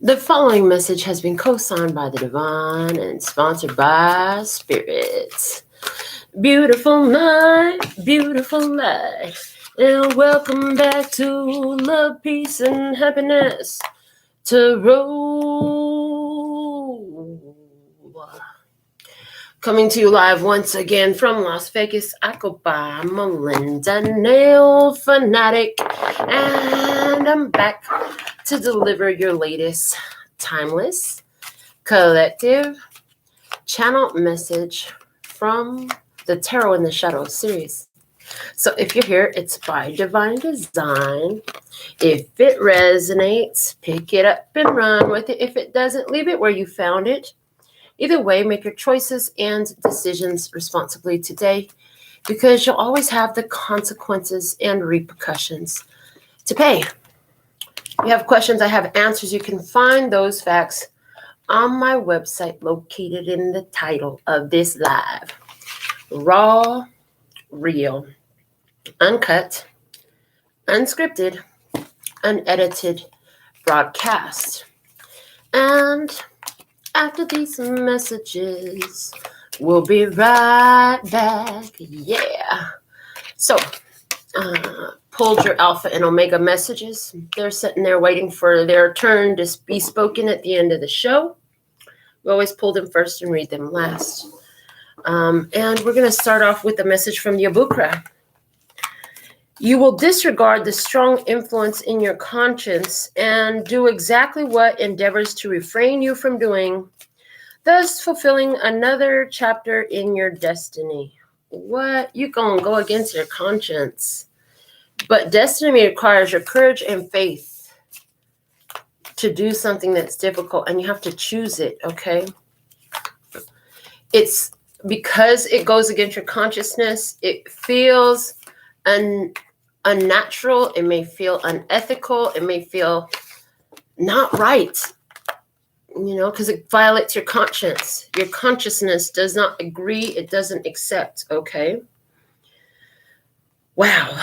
The following message has been co-signed by the Divine and sponsored by Spirits. Beautiful night, and welcome back to Love, Peace, and Happiness Tarot. Coming to you live once again from Las Vegas, I go by Melinda NailFanatic, and I'm back to deliver your latest timeless, collective channel message from the Tarot in the Shadows series. So if you're here, it's by divine design. If it resonates, pick it up and run with it. If it doesn't, leave it where you found it. Either way, make your choices and decisions responsibly today, because you'll always have the consequences and repercussions to pay. You have questions, I have answers. You can find those facts on my website located in the title of this live. Raw, real, uncut, unscripted, unedited broadcast. And after these messages, we'll be right back. Yeah. So, pulled your Alpha and Omega messages. They're sitting there waiting for their turn to be spoken at the end of the show. We always pull them first and read them last. And we're going to start off with a message from the Abukra. You will disregard the strong influence in your conscience and do exactly what endeavors to refrain you from doing, thus fulfilling another chapter in your destiny. What? You gonna go against your conscience. But destiny requires your courage and faith to do something that's difficult, and you have to choose it, okay? It's because it goes against your consciousness. It feels unnatural. It may feel unethical. It may feel not right, you know, because it violates your conscience. Your consciousness does not agree. It doesn't accept, okay? Wow.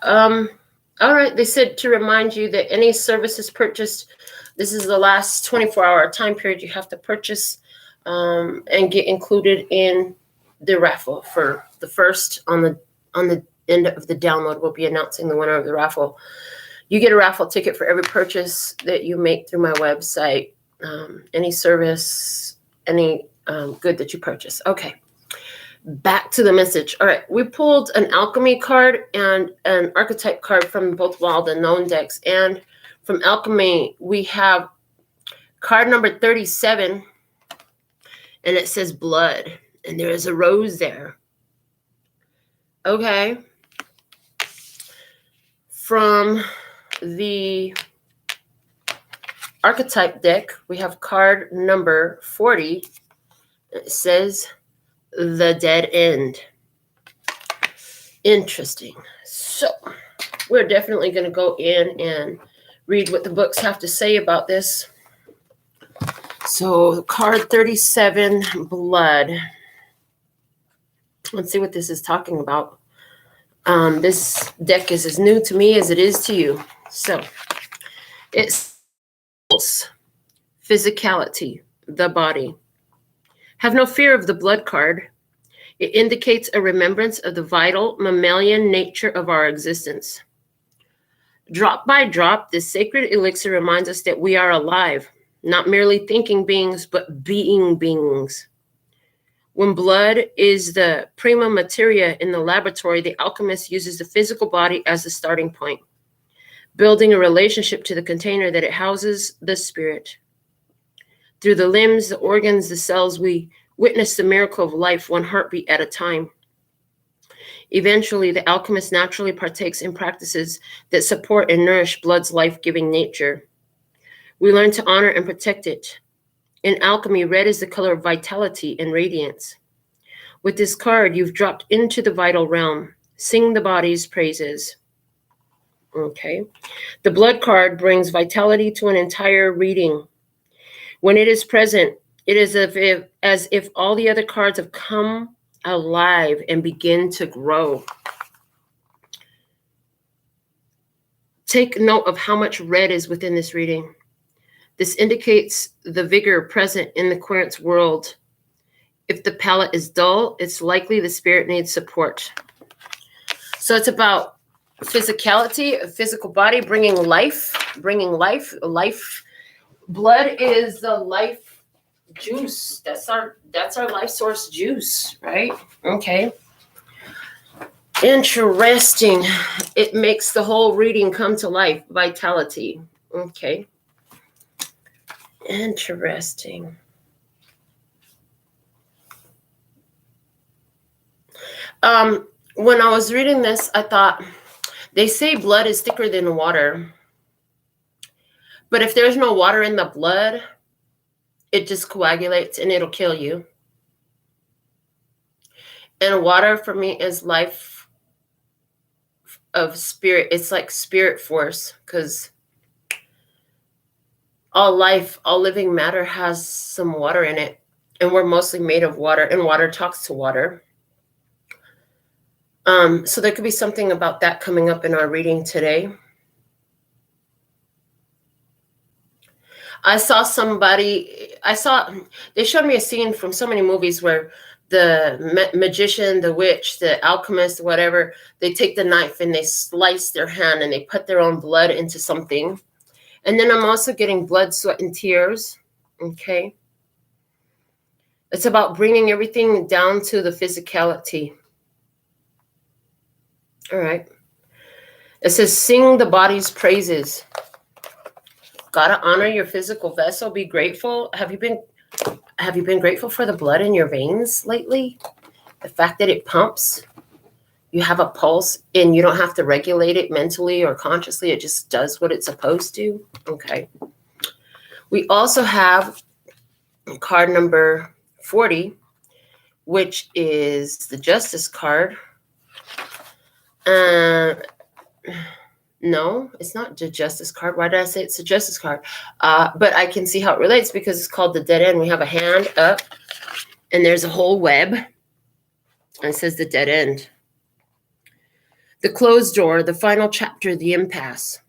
All right. They said to remind you that any services purchased, this is the last 24-hour time period you have to purchase and get included in the raffle. For the first on the end of the download, we'll be announcing the winner of the raffle. You get a raffle ticket for every purchase that you make through my website. Any service, any good that you purchase. Okay. Back to the message. All right, we pulled an alchemy card and an archetype card from both Wild and Known decks. And from alchemy, we have card number 37, and it says blood, and there is a rose there. Okay. From the archetype deck, we have card number 40. It says the dead end. Interesting. So we're definitely going to go in and read what the books have to say about this. So card 37, blood. Let's see what this is talking about. This deck is as new to me as it is to you. So it's physicality, the body. Have no fear of the blood card. It indicates a remembrance of the vital mammalian nature of our existence. Drop by drop, this sacred elixir reminds us that we are alive, not merely thinking beings, but being beings. When blood is the prima materia in the laboratory, the alchemist uses the physical body as the starting point, building a relationship to the container that it houses the spirit. Through the limbs, the organs, the cells, we witness the miracle of life, one heartbeat at a time. Eventually, the alchemist naturally partakes in practices that support and nourish blood's life-giving nature. We learn to honor and protect it. In alchemy, red is the color of vitality and radiance. With this card, you've dropped into the vital realm. Sing the body's praises. Okay. The blood card brings vitality to an entire reading. When it is present, it is as if all the other cards have come alive and begin to grow. Take note of how much red is within this reading. This indicates the vigor present in the querent's world. If the palette is dull, it's likely the spirit needs support. So it's about physicality, a physical body, bringing life. Life. Blood is the life juice. That's our life source juice, right? Okay. Interesting. It makes the whole reading come to life. Vitality. Okay. Interesting. When I was reading this, I thought, they say blood is thicker than water. But if there's no water in the blood, it just coagulates and it'll kill you. And water for me is life of spirit. It's like spirit force, because all life, all living matter has some water in it. And we're mostly made of water, and water talks to water. So there could be something about that coming up in our reading today. They showed me a scene from so many movies where the magician, the witch, the alchemist, whatever, they take the knife and they slice their hand and they put their own blood into something. And then I'm also getting blood, sweat, and tears. Okay. It's about bringing everything down to the physicality. All right. It says, sing the body's praises. Gotta honor your physical vessel. Be grateful. Have you been grateful for the blood in your veins lately? The fact that it pumps. You have a pulse and you don't have to regulate it mentally or consciously. It just does what it's supposed to. Okay. We also have card number 40, which is the Justice card. No, it's not the Justice card. Why did I say it's the Justice card? But I can see how it relates because it's called the Dead End. We have a hand up and there's a whole web. And it says the Dead End. The closed door, the final chapter, the impasse.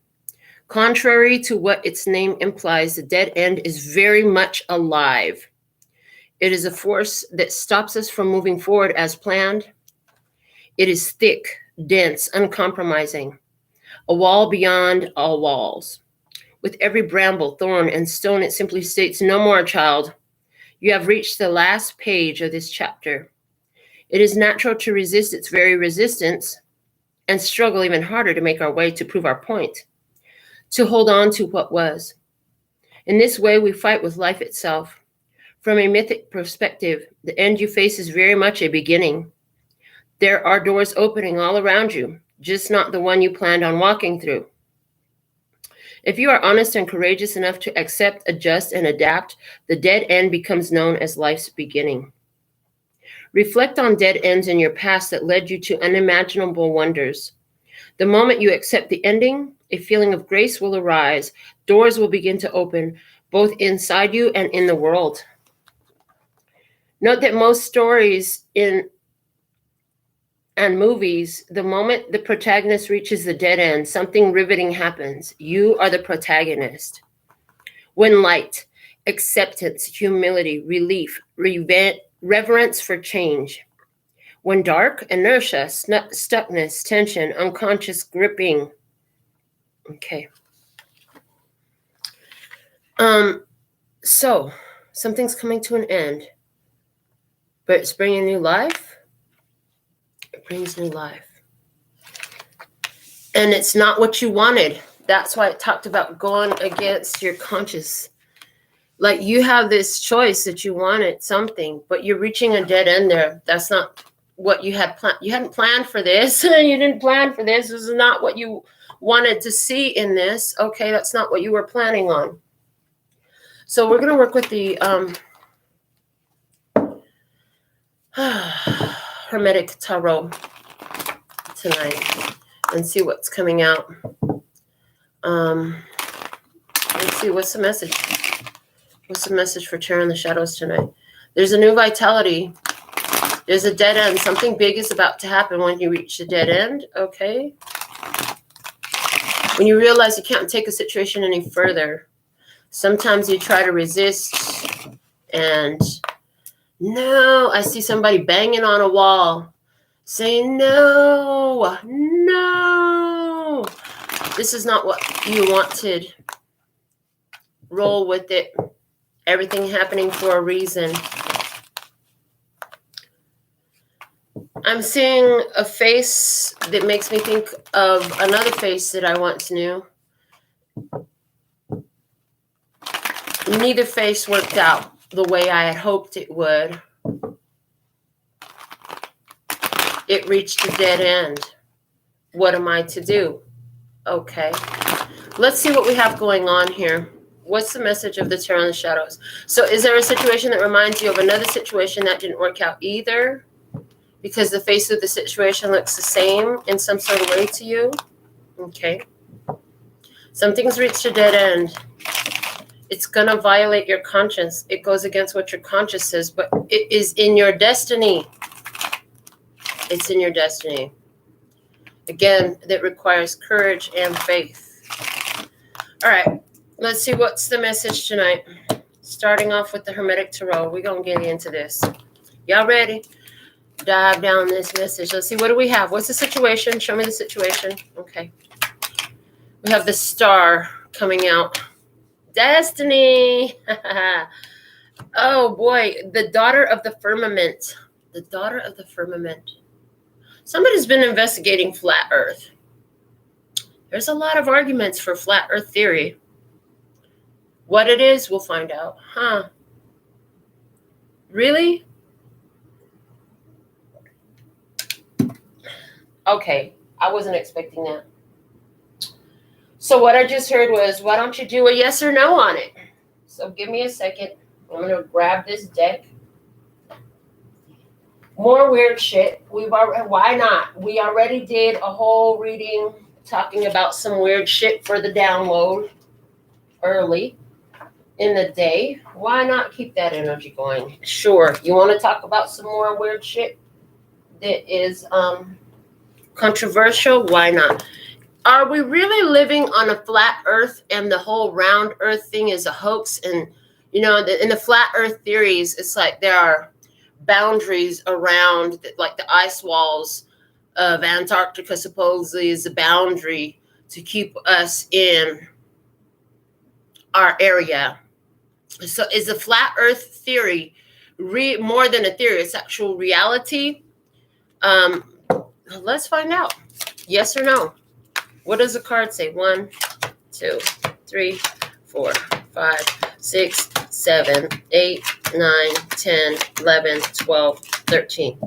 Contrary to what its name implies, the Dead End is very much alive. It is a force that stops us from moving forward as planned. It is thick, dense, uncompromising. A wall beyond all walls. With every bramble, thorn, and stone, it simply states, no more, child. You have reached the last page of this chapter. It is natural to resist its very resistance and struggle even harder to make our way to prove our point, to hold on to what was. In this way, we fight with life itself. From a mythic perspective, the end you face is very much a beginning. There are doors opening all around you, just not the one you planned on walking through. If you are honest and courageous enough to accept, adjust, and adapt, the dead end becomes known as life's beginning. Reflect on dead ends in your past that led you to unimaginable wonders. The moment you accept the ending, a feeling of grace will arise. Doors will begin to open, both inside you and in the world. Note that most stories and movies, the moment the protagonist reaches the dead end, something riveting happens. You are the protagonist. When light, acceptance, humility, relief, reverence for change. When dark, inertia, stuckness, tension, unconscious gripping. Okay. So something's coming to an end, but it's bringing new life. It brings new life. And it's not what you wanted. That's why it talked about going against your conscious. Like you have this choice that you wanted something, but you're reaching a dead end there. That's not what you had planned. You hadn't planned for this. You didn't plan for this. This is not what you wanted to see in this. Okay, that's not what you were planning on. So we're going to work with the Hermetic Tarot tonight and see what's coming out. Let's see, what's the message? What's the message for Terror in the Shadows tonight? There's a new vitality. There's a dead end. Something big is about to happen when you reach the dead end. Okay. When you realize you can't take a situation any further. Sometimes you try to resist and no, I see somebody banging on a wall saying, no, no, this is not what you wanted. Roll with it. Everything happening for a reason. I'm seeing a face that makes me think of another face that I once knew. Neither face worked out the way I had hoped it would. It reached a dead end. What am I to do? Okay. Let's see what we have going on here. What's the message of the Tarot in the Shadows? So is there a situation that reminds you of another situation that didn't work out either? Because the face of the situation looks the same in some sort of way to you? Okay. Something's reached a dead end. It's going to violate your conscience. It goes against what your conscience says, but it is in your destiny. It's in your destiny. Again, that requires courage and faith. All right. Let's see what's the message tonight. Starting off with the Hermetic Tarot. We're going to get into this. Y'all ready? Dive down this message. Let's see, what do we have? What's the situation? Show me the situation. Okay. We have the Star coming out. Destiny. Oh, boy. The Daughter of the Firmament. The Daughter of the Firmament. Somebody's been investigating flat Earth. There's a lot of arguments for flat Earth theory. What it is, we'll find out. Huh. Really? Okay, I wasn't expecting that. So what I just heard was, why don't you do a yes or no on it? So give me a second. I'm going to grab this deck. More weird shit. Why not? We already did a whole reading talking about some weird shit for the download early in the day. Why not keep that energy going? Sure. You want to talk about some more weird shit that is controversial? Why not? Are we really living on a flat Earth and the whole round Earth thing is a hoax? And, you know, in the flat Earth theories, it's like there are boundaries around, like the ice walls of Antarctica supposedly is a boundary to keep us in our area. So is the flat Earth theory more than a theory? It's actual reality? Let's find out. Yes or no? What does the card say? 1, 2, 3, 4, 5, 6, 7, 8, 9, 10, 11, 12, 13.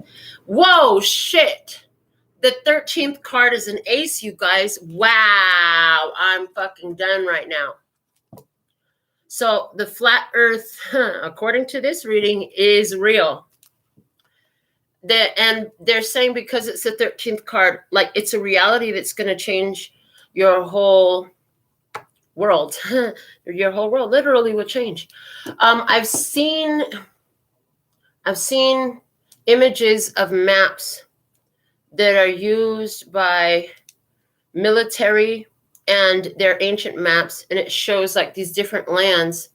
Whoa, shit. The 13th card is an ace, you guys. Wow. I'm fucking done right now. So the flat Earth, according to this reading, is real. And they're saying because it's the 13th card, like it's a reality that's going to change your whole world. Your whole world literally will change. I've seen images of maps that are used by military, and they're ancient maps, and it shows like these different lands.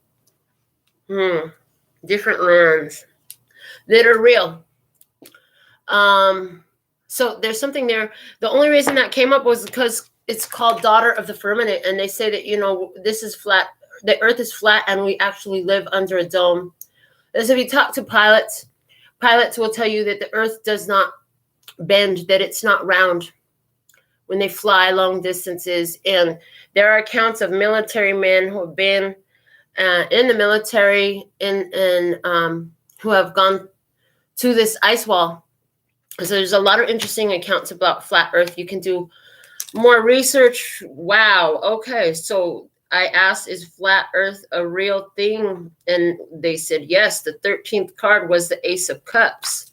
Different lands that are real. So there's something there. The only reason that came up was because it's called Daughter of the Firmament, and they say that, you know, this is flat. The Earth is flat, and we actually live under a dome. As if you talk to pilots will tell you that the Earth does not bend, that it's not round when they fly long distances. And there are accounts of military men who have been in the military and who have gone to this ice wall. So there's a lot of interesting accounts about flat Earth. You can do more research. Wow. Okay. So I asked, is flat Earth a real thing? And they said, yes. The 13th card was the Ace of Cups.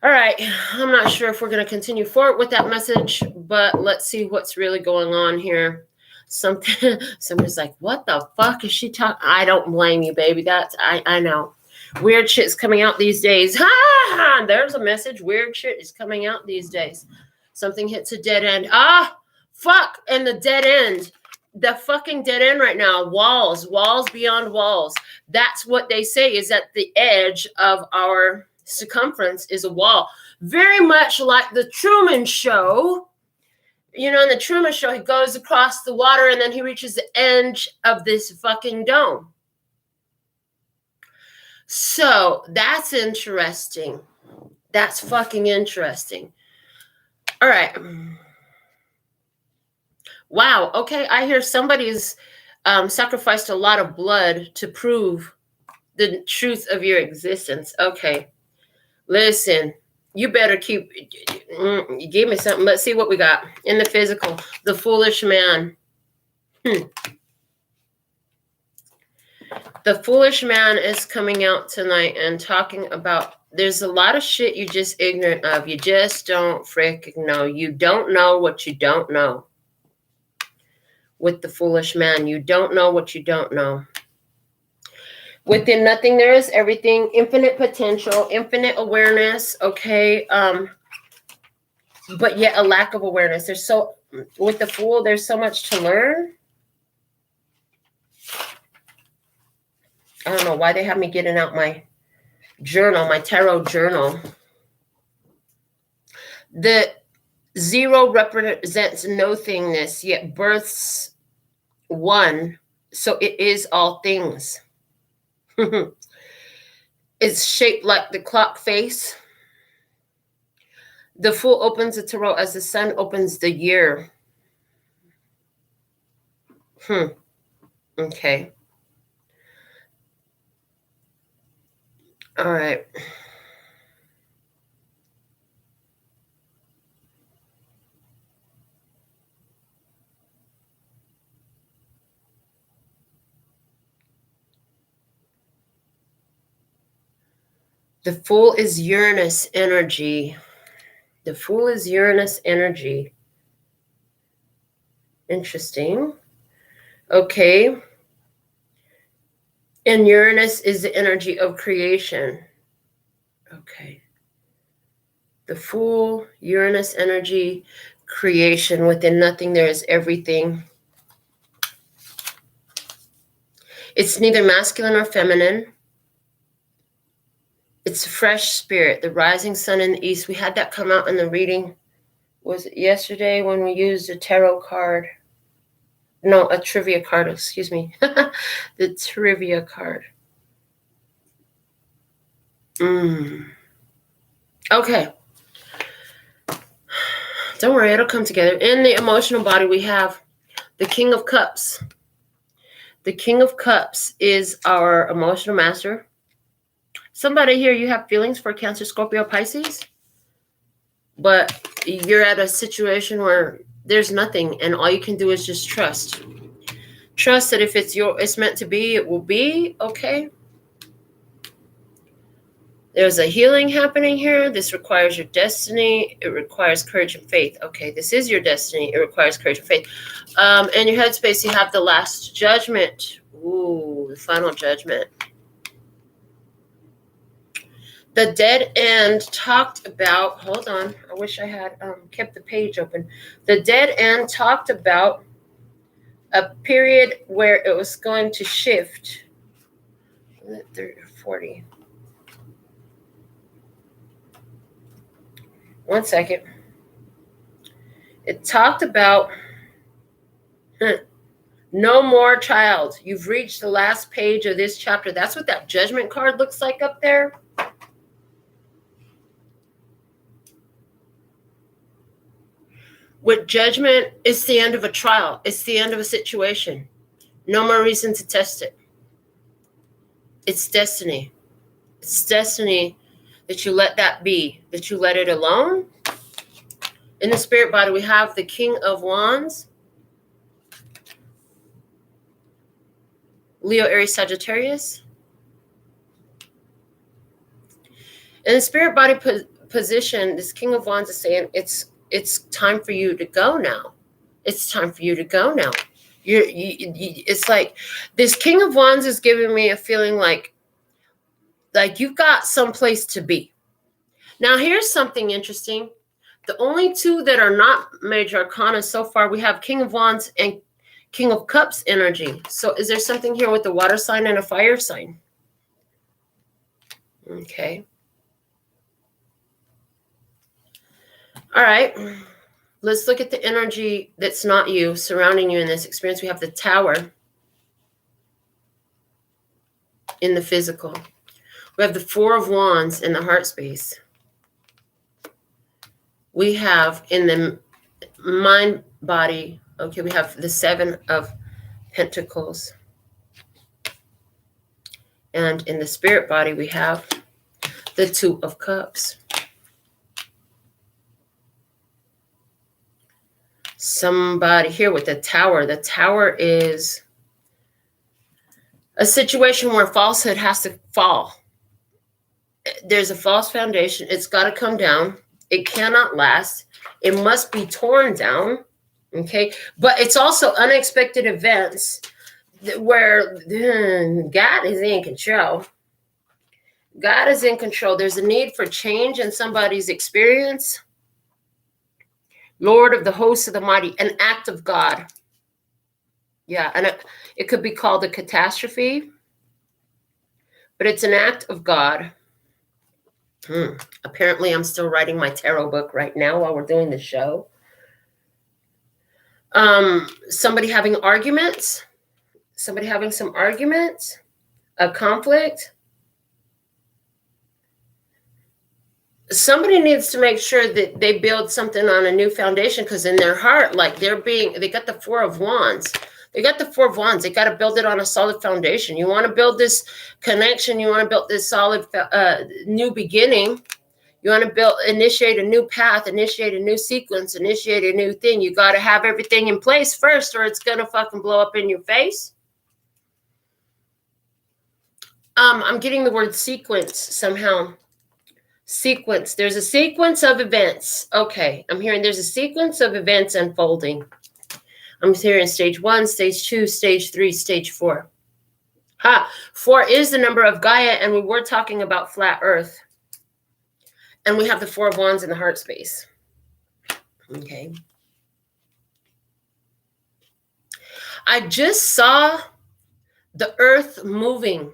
All right. I'm not sure if we're going to continue forward with that message, but let's see what's really going on here. Somebody's like, what the fuck is she talking? I don't blame you, baby. I know. Weird shit's coming out these days. Ha! There's a message. Weird shit is coming out these days. Something hits a dead end. Ah, fuck. And the dead end. the fucking dead end right now. Walls beyond walls. That's what they say, is that the edge of our circumference is a wall. Very much like the Truman Show. You know, in the Truman Show, he goes across the water and then he reaches the edge of this fucking dome. So that's interesting. That's fucking interesting. All right. Wow. Okay. I hear somebody's sacrificed a lot of blood to prove the truth of your existence. Okay. Listen, you better keep, give me something. Let's see what we got in the physical. The foolish man. The foolish man is coming out tonight and talking about, there's a lot of shit you're just ignorant of. You just don't freaking know. You don't know what you don't know. With the foolish man, you don't know what you don't know. Within nothing, there is everything. Infinite potential, infinite awareness. Okay. But yet a lack of awareness. With the fool, there's so much to learn. I don't know why they have me getting out my journal, my tarot journal. The 0 represents no thingness, yet births 1. So it is all things. It's shaped like the clock face. The fool opens the tarot as the sun opens the year. Okay. All right. The Fool is Uranus energy. The Fool is Uranus energy. Interesting. Okay. And Uranus is the energy of creation. Okay. The Fool, Uranus energy, creation. Within nothing, there is everything. It's neither masculine or feminine. It's a fresh spirit, the rising sun in the east. We had that come out in the reading. Was it yesterday when we used a tarot card? No, a trivia card, excuse me. The trivia card. Okay. Don't worry, it'll come together. In the emotional body, we have the King of Cups. The King of Cups is our emotional master. Somebody here, you have feelings for Cancer, Scorpio, Pisces, but you're at a situation where there's nothing, and all you can do is just trust. Trust that if it's meant to be, it will be. Okay. There's a healing happening here. This requires your destiny. It requires courage and faith. Okay, this is your destiny. It requires courage and faith. In your headspace, you have the last judgment. Ooh, the final judgment. The dead end talked about, hold on, I wish I had kept the page open. The dead end talked about a period where it was going to shift. 30 or 40. One second. It talked about no more child. You've reached the last page of this chapter. That's what that judgment card looks like up there. With judgment, it's the end of a trial. It's the end of a situation. No more reason to test it. It's destiny. It's destiny that you let that be, that you let it alone. In the spirit body, we have the King of Wands. Leo, Aries, Sagittarius. In the spirit body position, this King of Wands is saying it's time for you to go now. It's time for you to go now. It's like this King of Wands is giving me a feeling like you've got someplace to be. Now, here's something interesting. The only two that are not major arcana so far, we have King of Wands and King of Cups energy. So is there something here with the water sign and a fire sign? Okay. All right. Let's look at the energy that's not you, surrounding you in this experience. We have the Tower in the physical. We have the Four of Wands in the heart space. We have in the mind body, okay, we have the Seven of Pentacles. And in the spirit body, we have the Two of Cups. Somebody here with the Tower. The Tower is a situation where falsehood has to fall. There's a false foundation. It's got to come down. It cannot last. It must be torn down. Okay. But it's also unexpected events where God is in control. God is in control. There's a need for change in somebody's experience. Lord of the hosts of the mighty, an act of God. Yeah, and it could be called a catastrophe, but it's an act of God. Apparently, I'm still writing my tarot book right now while we're doing the show. Somebody having arguments. Somebody having some arguments. A conflict. Somebody needs to make sure that they build something on a new foundation, because in their heart, like they got the Four of Wands. They got the Four of Wands. They got to build it on a solid foundation. You want to build this connection. You want to build this solid new beginning. You want to initiate a new path, initiate a new sequence, initiate a new thing. You got to have everything in place first, or it's going to fucking blow up in your face. I'm getting the word sequence somehow. Sequence. There's a sequence of events. Okay. I'm hearing there's a sequence of events unfolding. I'm hearing stage 1, stage 2, stage 3, stage 4. 4 is the number of Gaia, and we were talking about flat earth. And we have the Four of Wands in the heart space. Okay. I just saw the earth moving.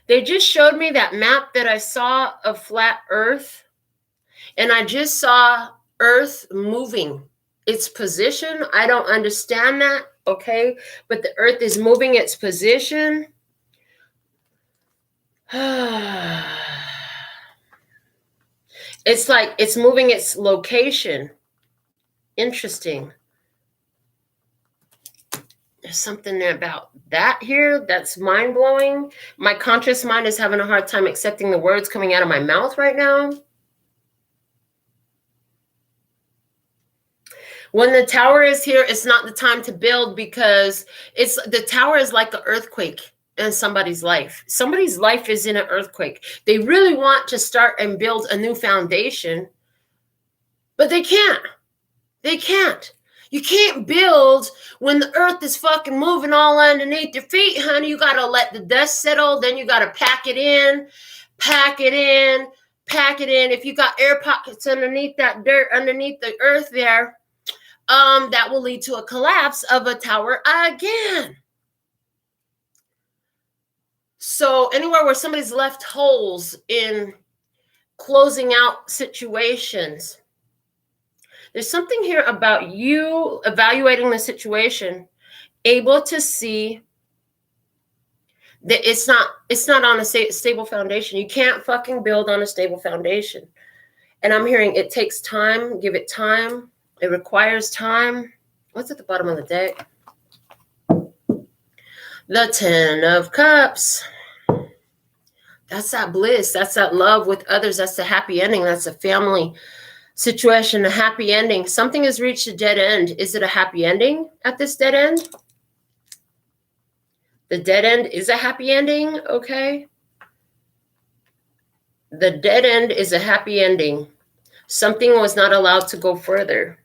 They just showed me that map that I saw of flat earth, and I just saw earth moving. Its position, I don't understand that, okay? But the earth is moving its position. It's like it's moving its location. Interesting. There's something about that here that's mind-blowing. My conscious mind is having a hard time accepting the words coming out of my mouth right now. When the Tower is here, it's not the time to build, because the Tower is like an earthquake in somebody's life. Somebody's life is in an earthquake. They really want to start and build a new foundation, but they can't. They can't. You can't build when the earth is fucking moving all underneath your feet, honey. You got to let the dust settle. Then you got to pack it in, pack it in, pack it in. If you got air pockets underneath that dirt, underneath the earth there, that will lead to a collapse of a tower again. So anywhere where somebody's left holes in closing out situations, there's something here about you evaluating the situation, able to see that it's not on a stable foundation. You can't fucking build on a stable foundation. And I'm hearing it takes time. Give it time. It requires time. What's at the bottom of the deck? The Ten of Cups. That's that bliss. That's that love with others. That's the happy ending. That's a family situation, a happy ending. Something has reached a dead end. Is it a happy ending at this dead end? The dead end is a happy ending, okay? The dead end is a happy ending. Something was not allowed to go further.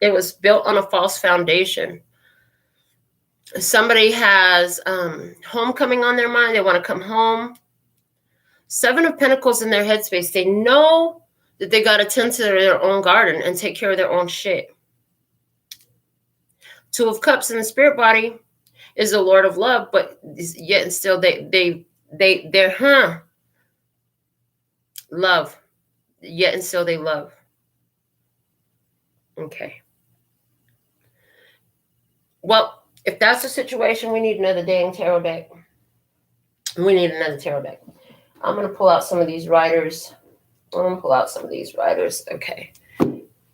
It was built on a false foundation. Somebody has homecoming on their mind. They want to come home. 7 of Pentacles in their headspace. They know that they got to tend to their own garden and take care of their own shit. Two of Cups in the spirit body is the Lord of Love, but yet and still they're love. Yet and still they love. Okay. Well, if that's the situation, we need another dang tarot deck. We need another tarot deck. I'm going to pull out some of these riders. Okay.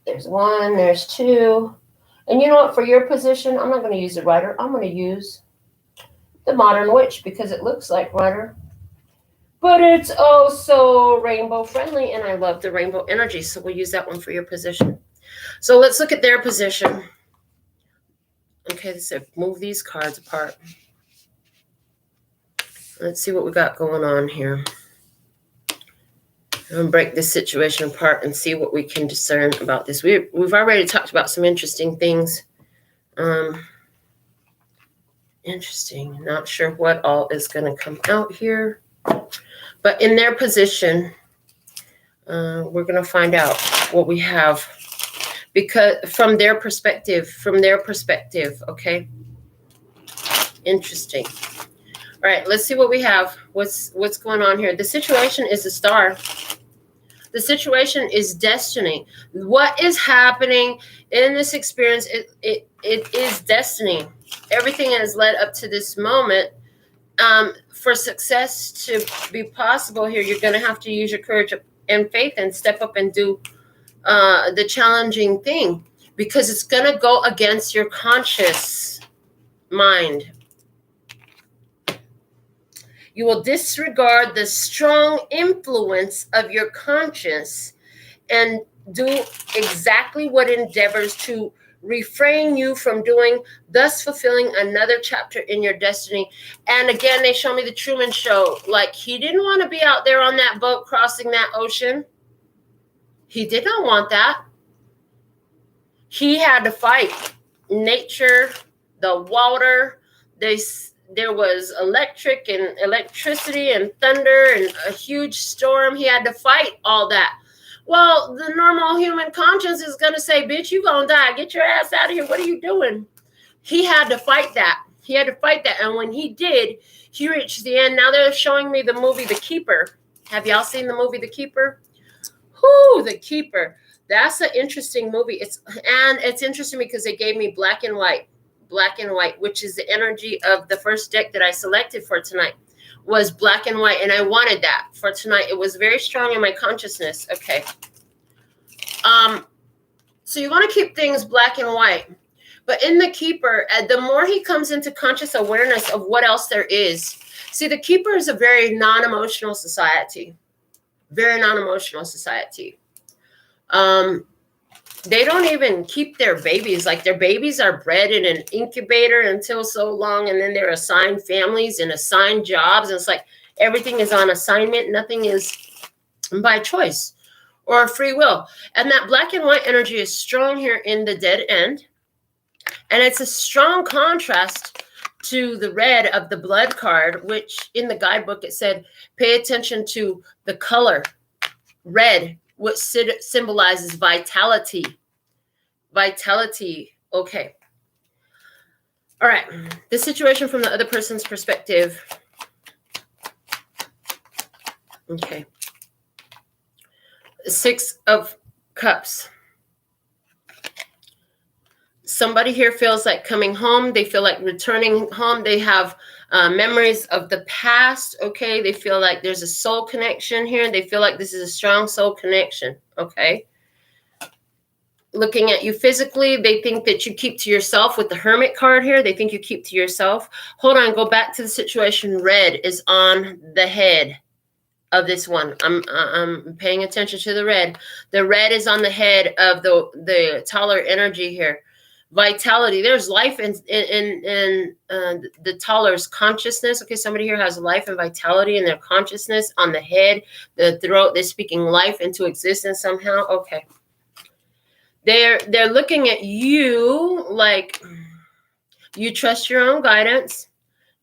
There's one, there's two. And you know what? For your position, I'm not going to use the rider. I'm going to use the Modern Witch because it looks like rider. But it's oh so rainbow friendly, and I love the rainbow energy. So we'll use that one for your position. So let's look at their position. Okay, so move these cards apart. Let's see what we got going on here. I'm going to break this situation apart and see what we can discern about this. We've already talked about some interesting things. Interesting. Not sure what all is going to come out here. But in their position, we're going to find out what we have. Because from their perspective, okay? Interesting. All right, let's see what we have. What's going on here? The situation is a star. The situation is destiny. What is happening in this experience, it is destiny. Everything has led up to this moment. For success to be possible here, you're going to have to use your courage and faith and step up and do the challenging thing, because it's going to go against your conscious mind. You will disregard the strong influence of your conscience and do exactly what endeavors to refrain you from doing, thus fulfilling another chapter in your destiny. And again, they show me the Truman Show. Like, he didn't want to be out there on that boat crossing that ocean. He did not want that. He had to fight nature, the water. There was electricity and thunder and a huge storm. He had to fight all that. Well, the normal human conscience is going to say, bitch, you going to die. Get your ass out of here. What are you doing? He had to fight that. And when he did, he reached the end. Now they're showing me the movie The Keeper. Have y'all seen the movie The Keeper? Whoo, The Keeper. That's an interesting movie. It's interesting because they gave me black and white, which is the energy of the first deck that I selected for tonight, was black and white. And I wanted that for tonight. It was very strong in my consciousness. Okay. So you want to keep things black and white. But in The Keeper, the more he comes into conscious awareness of what else there is. See, The Keeper is a very non-emotional society. Very non-emotional society. They don't even keep their babies. Like, their babies are bred in an incubator until so long, and then they're assigned families and assigned jobs. And it's like everything is on assignment. Nothing is by choice or free will. And that black and white energy is strong here in the dead end. And it's a strong contrast to the red of the blood card, which in the guidebook it said, pay attention to the color red, which symbolizes vitality. Okay. All right. The situation from the other person's perspective. Okay. 6 of Cups. Somebody here feels like coming home. They feel like returning home. They have memories of the past. Okay. They feel like there's a soul connection here. They feel like this is a strong soul connection. Okay. Looking at you physically, they think that you keep to yourself with the Hermit card here. They think you keep to yourself. Hold on. Go back to the situation. Red is on the head of this one. I'm paying attention to the red. The red is on the head of the taller energy here. Vitality. There's life in the taller's consciousness. Okay, somebody here has life and vitality in their consciousness on the head, the throat. They're speaking life into existence somehow. Okay. They're looking at you like you trust your own guidance.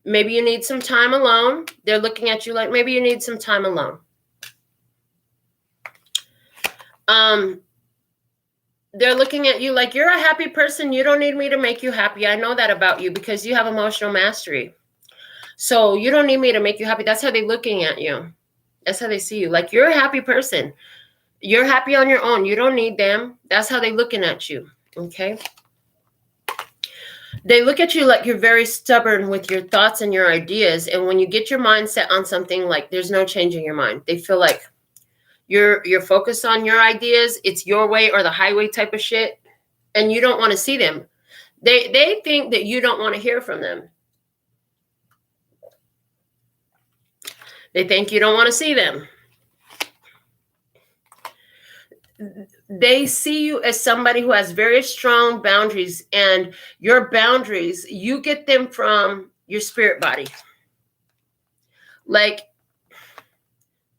Maybe you need some time alone. They're looking at you like maybe you need some time alone. they're looking at you like you're a happy person. You don't need me to make you happy. I know that about you because you have emotional mastery. So you don't need me to make you happy. That's how they're looking at you. That's how they see you. Like you're a happy person. You're happy on your own. You don't need them. That's how they're looking at you. Okay. They look at you like you're very stubborn with your thoughts and your ideas. And when you get your mind set on something, like there's no changing your mind. They feel like you're focused on your ideas. It's your way or the highway type of shit. And you don't want to see them. They think that you don't want to hear from them. They think you don't want to see them. They see you as somebody who has very strong boundaries, and your boundaries, you get them from your spirit body. Like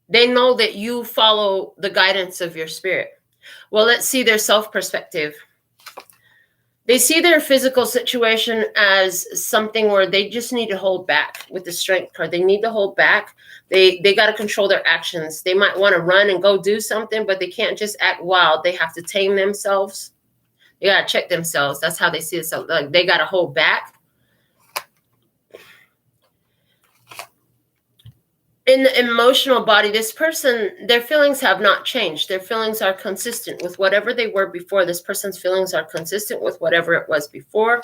they know that you follow the guidance of your spirit. Well, let's see their self perspective. They see their physical situation as something where they just need to hold back with the strength card. They need to hold back. They got to control their actions. They might want to run and go do something, but they can't just act wild. They have to tame themselves. They got to check themselves. That's how they see it. So like, they got to hold back. In the emotional body, this person, their feelings have not changed. Their feelings are consistent with whatever they were before. This person's feelings are consistent with whatever it was before.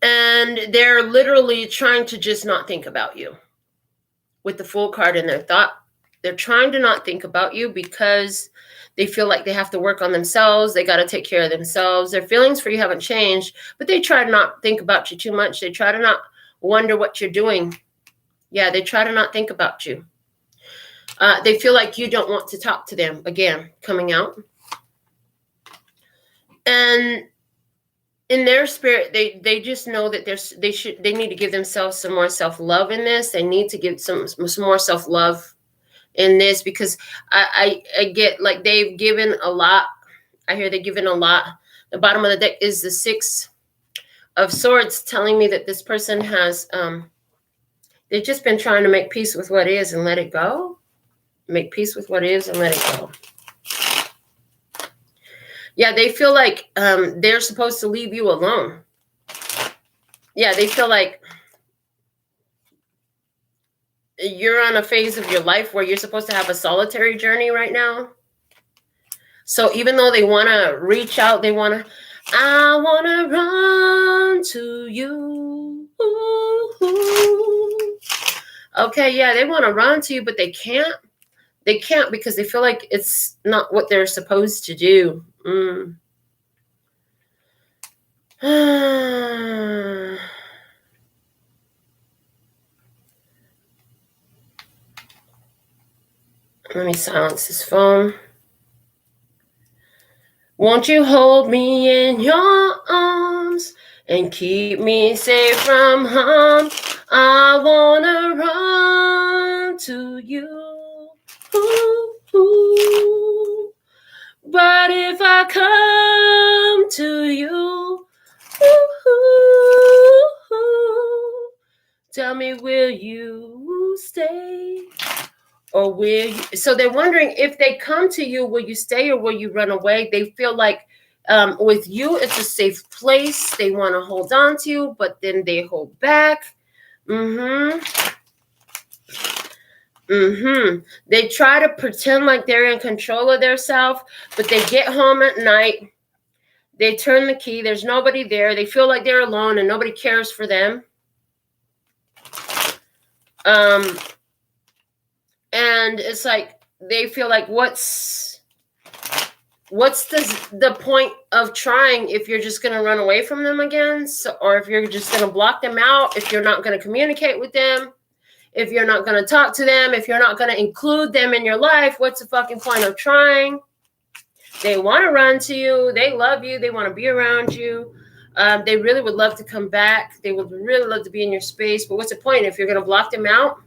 And they're literally trying to just not think about you. With the Fool card in their thought, they're trying to not think about you because they feel like they have to work on themselves. They got to take care of themselves. Their feelings for you haven't changed, but they try to not think about you too much. They try to not wonder what you're doing. Yeah, they try to not think about you. They feel like you don't want to talk to them. Again, coming out. And in their spirit, they just know that they need to give themselves some more self-love in this. They need to give some more self-love in this, because I get like they've given a lot. I hear they've given a lot. The bottom of the deck is the Six of Swords, telling me that this person has they've just been trying to make peace with what is and let it go. Make peace with what is and let it go. Yeah, they feel like they're supposed to leave you alone. Yeah, they feel like you're on a phase of your life where you're supposed to have a solitary journey right now. So even though they want to reach out, I want to run to you. Ooh. Okay, yeah, they want to run to you, but they can't. They can't because they feel like it's not what they're supposed to do. Let me silence this phone. Won't you hold me in your arms and keep me safe from harm? I want to run to you. Ooh. But if I come to you, tell me, will you stay? Or will you? So they're wondering, if they come to you, will you stay or will you run away? They feel like with you, it's a safe place. They want to hold on to you, but then they hold back. They try to pretend like they're in control of themselves, but they get home at night. They turn the key. There's nobody there. They feel like they're alone and nobody cares for them. And it's like they feel like, what's the point of trying if you're just going to run away from them again? So, or if you're just going to block them out, if you're not going to communicate with them, if you're not going to talk to them, if you're not going to include them in your life, what's the fucking point of trying? They want to run to you. They love you. They want to be around you. They really would love to come back. They would really love to be in your space. But what's the point if you're going to block them out?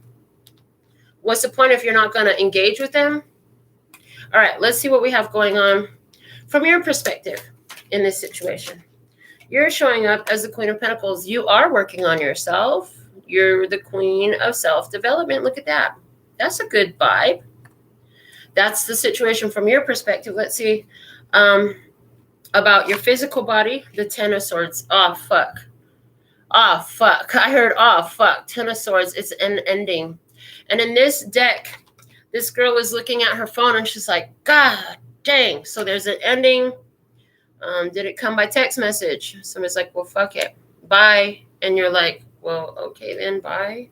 What's the point if you're not going to engage with them? All right, let's see what we have going on from your perspective in this situation. You're showing up as the Queen of Pentacles. You are working on yourself. You're the Queen of Self-Development. Look at that. That's a good vibe. That's the situation from your perspective. Let's see. About your physical body, the Ten of Swords. Oh, fuck. Oh, fuck. I heard, oh, fuck. Ten of Swords. It's an ending. And in this deck, this girl is looking at her phone and she's like, God dang. So there's an ending. Did it come by text message? Somebody's like, well, fuck it. Bye. And you're like, well, okay then, bye.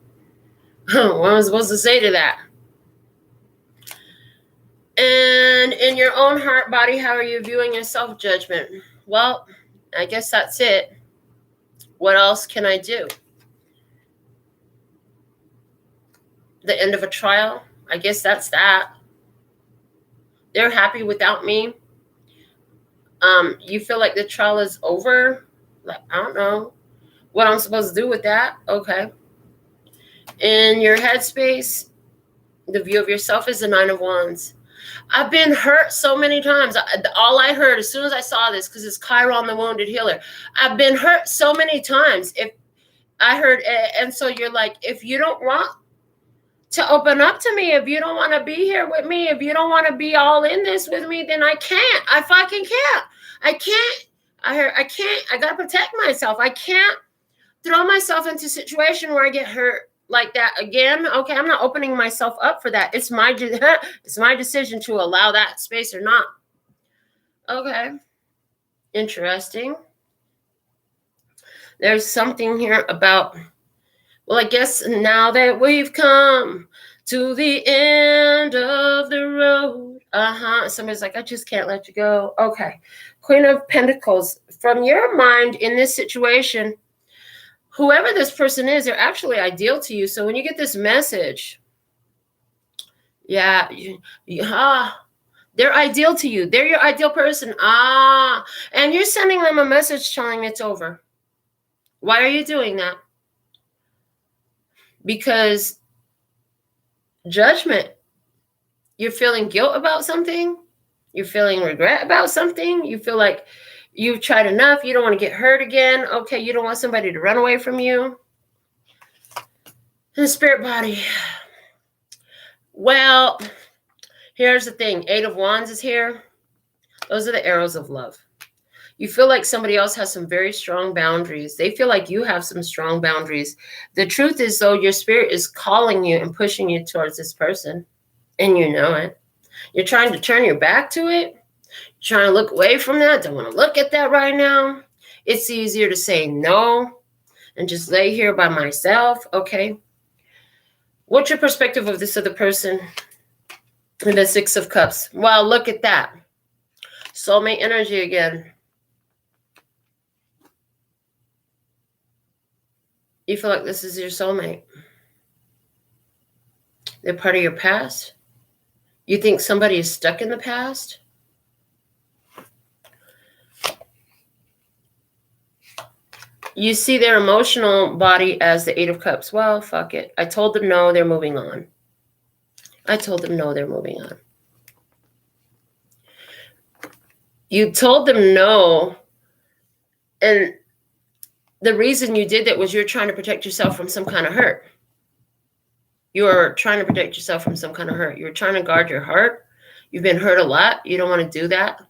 What am I supposed to say to that? And in your own heart, body, how are you viewing your self-judgment? Well, I guess that's it. What else can I do? The end of a trial? I guess that's that. They're happy without me. You feel like the trial is over? Like, I don't know what I'm supposed to do with that. Okay. In your headspace, the view of yourself is the Nine of Wands. I've been hurt so many times. All I heard as soon as I saw this, because it's Chiron, the wounded healer. I've been hurt so many times. If I heard, and so you're like, if you don't want to open up to me, if you don't want to be here with me, if you don't want to be all in this with me, then I can't. I fucking can't. I can't. I can't. I got to protect myself. I can't throw myself into a situation where I get hurt like that again. Okay, I'm not opening myself up for that. It's my decision to allow that space or not. Okay. Interesting. There's something here about, well, I guess now that we've come to the end of the road. Somebody's like, I just can't let you go. Okay. Queen of Pentacles. From your mind in this situation, whoever this person is, they're actually ideal to you. So when you get this message, yeah, they're ideal to you. They're your ideal person. And you're sending them a message telling it's over. Why are you doing that? Because judgment. You're feeling guilt about something. You're feeling regret about something. You feel like you've tried enough. You don't want to get hurt again. Okay, you don't want somebody to run away from you. And the spirit body. Well, here's the thing. Eight of Wands is here. Those are the arrows of love. You feel like somebody else has some very strong boundaries. They feel like you have some strong boundaries. The truth is, though, your spirit is calling you and pushing you towards this person. And you know it. You're trying to turn your back to it. You're trying to look away from that. Don't want to look at that right now. It's easier to say no and just lay here by myself. Okay. What's your perspective of this other person? And the Six of Cups. Well, look at that. Soulmate energy again. You feel like this is your soulmate. They're part of your past. You think somebody is stuck in the past? You see their emotional body as the Eight of Cups. Well, fuck it. I told them no, they're moving on. I told them no, they're moving on. You told them no, and the reason you did that was you're trying to protect yourself from some kind of hurt. You're trying to protect yourself from some kind of hurt. You're trying to guard your heart. You've been hurt a lot. You don't want to do that.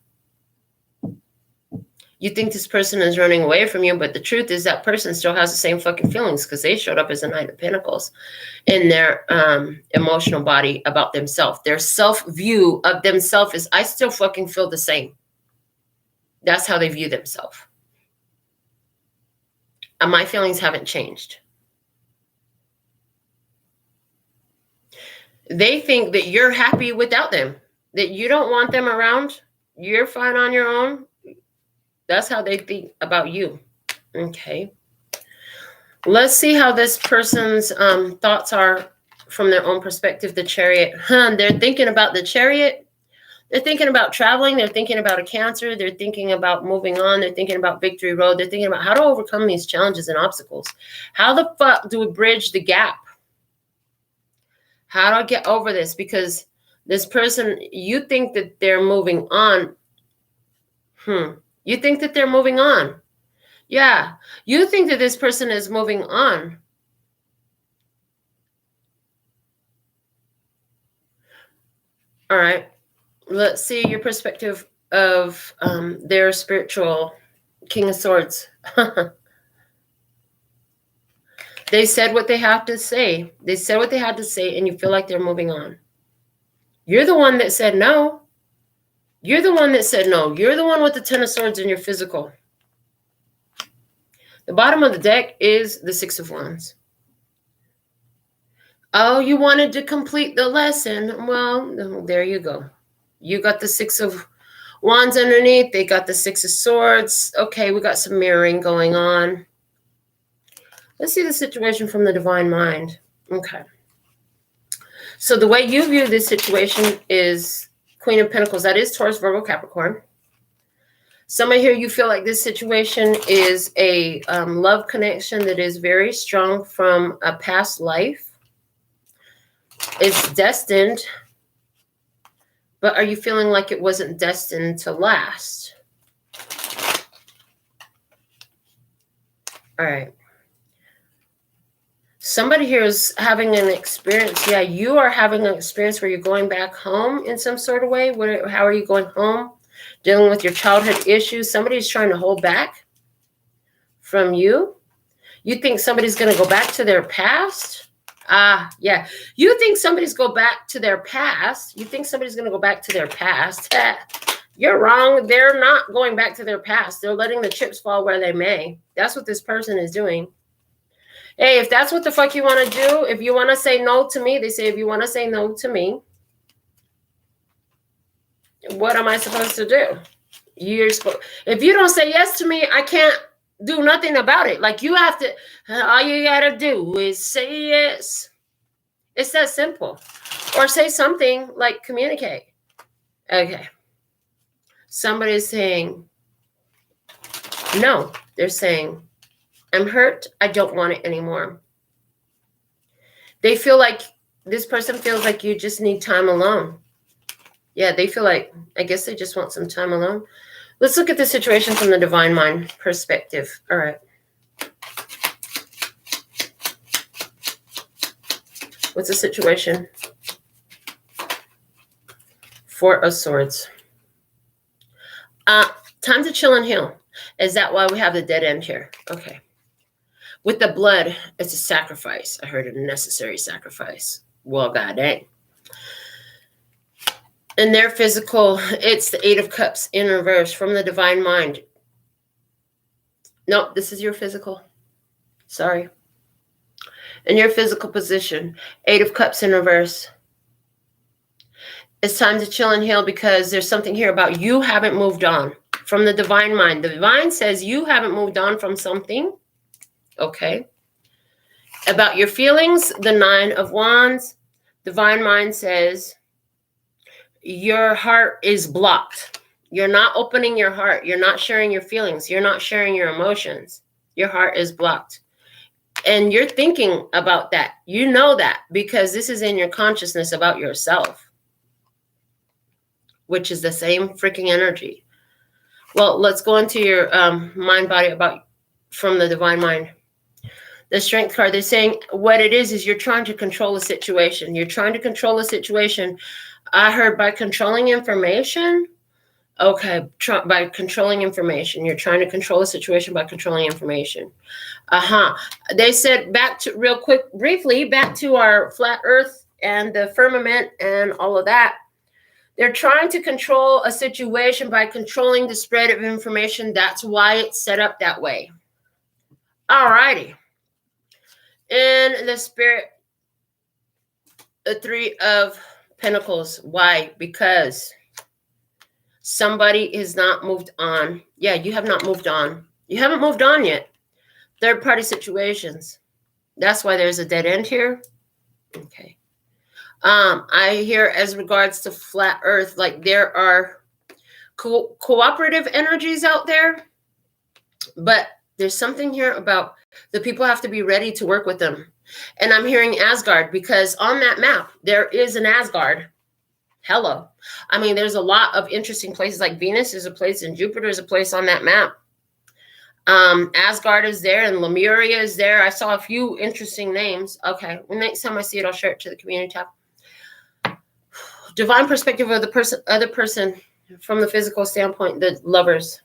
You think this person is running away from you, but the truth is that person still has the same fucking feelings because they showed up as a Knight of Pentacles in their emotional body about themselves. Their self-view of themselves is, I still fucking feel the same. That's how they view themselves. And my feelings haven't changed. They think that you're happy without them, that you don't want them around. You're fine on your own. That's how they think about you. Okay. Let's see how this person's thoughts are from their own perspective. The Chariot. They're thinking about the Chariot. They're thinking about traveling. They're thinking about a Cancer. They're thinking about moving on. They're thinking about Victory Road. They're thinking about how to overcome these challenges and obstacles. How the fuck do we bridge the gap? How do I get over this? Because this person, you think that they're moving on. You think that they're moving on. Yeah. You think that this person is moving on. All right. Let's see your perspective of their spiritual King of Swords. They said what they have to say. They said what they had to say, and you feel like they're moving on. You're the one that said no. You're the one that said no. You're the one with the Ten of Swords in your physical. The bottom of the deck is the Six of Wands. Oh, you wanted to complete the lesson. Well, there you go. You got the Six of Wands underneath. They got the Six of Swords. Okay, we got some mirroring going on. Let's see the situation from the divine mind. Okay. So the way you view this situation is Queen of Pentacles. That is Taurus, Virgo, Capricorn. Somebody here, you feel like this situation is a love connection that is very strong from a past life. It's destined. But are you feeling like it wasn't destined to last? All right. Somebody here is having an experience. Yeah, you are having an experience where you're going back home in some sort of way. How are you going home? Dealing with your childhood issues. Somebody's trying to hold back from you. You think somebody's going to go back to their past? Yeah. You think somebody's go back to their past. You think somebody's going to go back to their past. You're wrong. They're not going back to their past. They're letting the chips fall where they may. That's what this person is doing. Hey, if that's what the fuck you want to do, if you want to say no to me, they say, if you want to say no to me, what am I supposed to do? If you don't say yes to me, I can't do nothing about it. Like you have to, all you got to do is say yes. It's that simple. Or say something like communicate. Okay. Somebody's saying no. They're saying, I'm hurt. I don't want it anymore. They feel like, this person feels like you just need time alone. Yeah, they feel like, I guess they just want some time alone. Let's look at the situation from the divine mind perspective. All right. What's the situation? Four of Swords. Time to chill and heal. Is that why we have the dead end here? Okay. With the blood, it's a sacrifice. I heard a necessary sacrifice. Well, god dang. In their physical, it's the Eight of Cups in reverse from the divine mind. Nope, this is your physical. Sorry. In your physical position, Eight of Cups in reverse. It's time to chill and heal because there's something here about you haven't moved on from the divine mind. The divine says you haven't moved on from something. Okay. About your feelings, the Nine of Wands. Divine mind says your heart is blocked. You're not opening your heart. You're not sharing your feelings. You're not sharing your emotions. Your heart is blocked. And you're thinking about that. You know that because this is in your consciousness about yourself, which is the same freaking energy. Well, let's go into your mind body about from the divine mind. The Strength card, they're saying what it is you're trying to control a situation. You're trying to control a situation. I heard by controlling information. Okay, by controlling information. You're trying to control a situation by controlling information. They said back to, real quick, briefly, back to our flat earth and the firmament and all of that. They're trying to control a situation by controlling the spread of information. That's why it's set up that way. All righty. In the spirit, the Three of Pentacles. Why? Because somebody is not moved on. Yeah, you have not moved on. You haven't moved on yet. Third-party situations. That's why there's a dead end here. Okay. I hear as regards to flat earth, like there are cooperative energies out there, but there's something here about the people have to be ready to work with them. And I'm hearing Asgard because on that map, there is an Asgard. Hello. I mean, there's a lot of interesting places like Venus is a place and Jupiter is a place on that map. Asgard is there and Lemuria is there. I saw a few interesting names. Okay. Next time I see it, I'll share it to the community tab. Divine perspective of the other person from the physical standpoint, the lovers.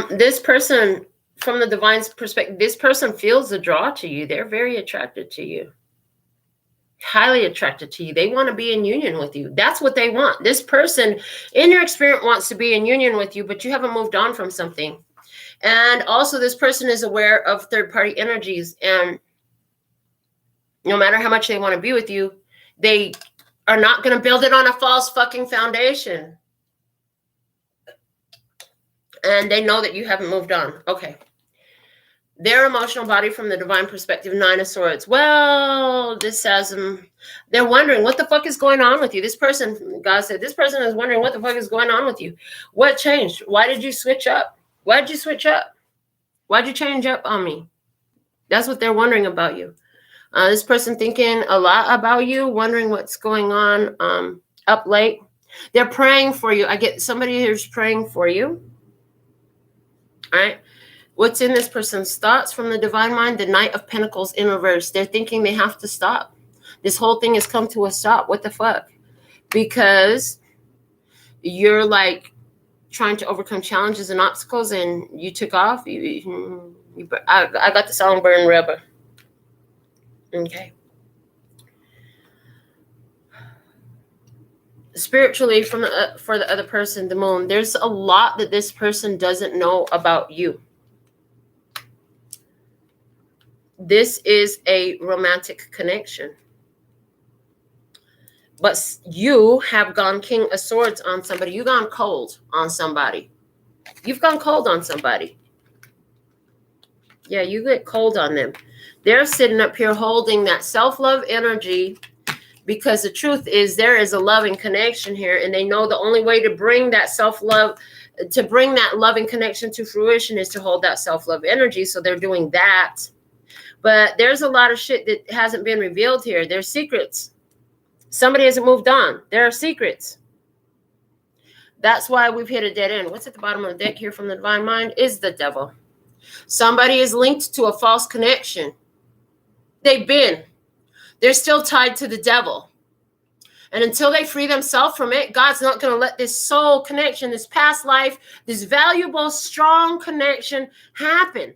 This person, from the divine's perspective, this person feels the draw to you. They're very attracted to you. Highly attracted to you. They want to be in union with you. That's what they want. This person, in your experience, wants to be in union with you, but you haven't moved on from something. And also, this person is aware of third-party energies. And no matter how much they want to be with you, they are not going to build it on a false fucking foundation. And they know that you haven't moved on. Okay. Their emotional body from the divine perspective, 9 of Swords. Well, this has them. They're wondering what the fuck is going on with you. This person, God said, this person is wondering what the fuck is going on with you. What changed? Why did you switch up? Why did you switch up? Why'd you change up on me? That's what they're wondering about you. This person thinking a lot about you, wondering what's going on up late. They're praying for you. I get somebody who's praying for you. All right. What's in this person's thoughts from the divine mind? The Knight of Pentacles in reverse. They're thinking they have to stop. This whole thing has come to a stop. What the fuck? Because you're like trying to overcome challenges and obstacles, and you took off. I got the song Burn Rubber. Okay. Spiritually, for the other person, the Moon, there's a lot that this person doesn't know about you. This is a romantic connection. But you have gone King of Swords on somebody. You've gone cold on somebody. You've gone cold on somebody. Yeah, you get cold on them. They're sitting up here holding that self-love energy, because the truth is there is a loving connection here, and they know the only way to bring that self-love, to bring that loving connection to fruition, is to hold that self-love energy. So they're doing that. But there's a lot of shit that hasn't been revealed here. There's secrets. Somebody hasn't moved on. There are secrets. That's why we've hit a dead end. What's at the bottom of the deck here from the divine mind is the Devil. Somebody is linked to a false connection. They're still tied to the devil. And until they free themselves from it, God's not going to let this soul connection, this past life, this valuable, strong connection happen.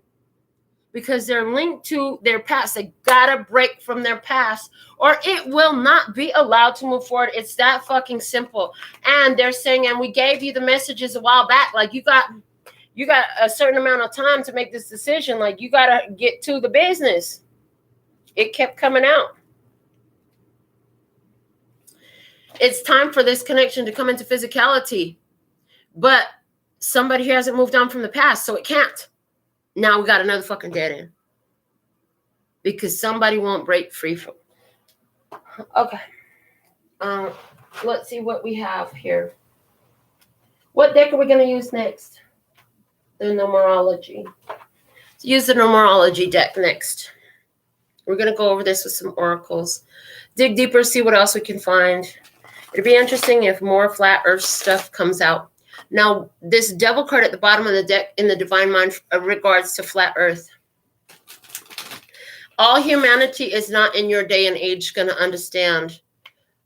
Because they're linked to their past. They gotta break from their past, or it will not be allowed to move forward. It's that fucking simple. And they're saying, and we gave you the messages a while back, like you got a certain amount of time to make this decision. Like you gotta get to the business. It kept coming out. It's time for this connection to come into physicality, but somebody here hasn't moved on from the past, so it can't. Now we got another fucking dead end. Because somebody won't break free from. Okay. Let's see what we have here. What deck are we going to use next? The numerology. Let's use the numerology deck next. We're going to go over this with some oracles. Dig deeper, see what else we can find. It'd be interesting if more flat earth stuff comes out. Now, this Devil card at the bottom of the deck in the divine mind regards to flat earth. All humanity is not in your day and age going to understand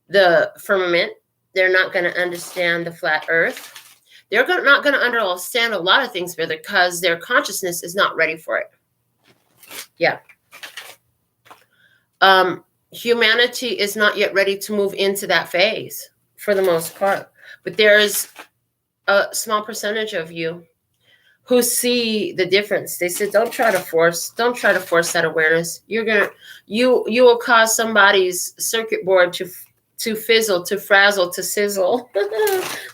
the firmament. They're not going to understand the flat earth. They're not going to understand a lot of things further because their consciousness is not ready for it. Yeah. Humanity is not yet ready to move into that phase for the most part. But there is a small percentage of you who see the difference. They said, don't try to force that awareness. You will cause somebody's circuit board to fizzle, to frazzle, to sizzle,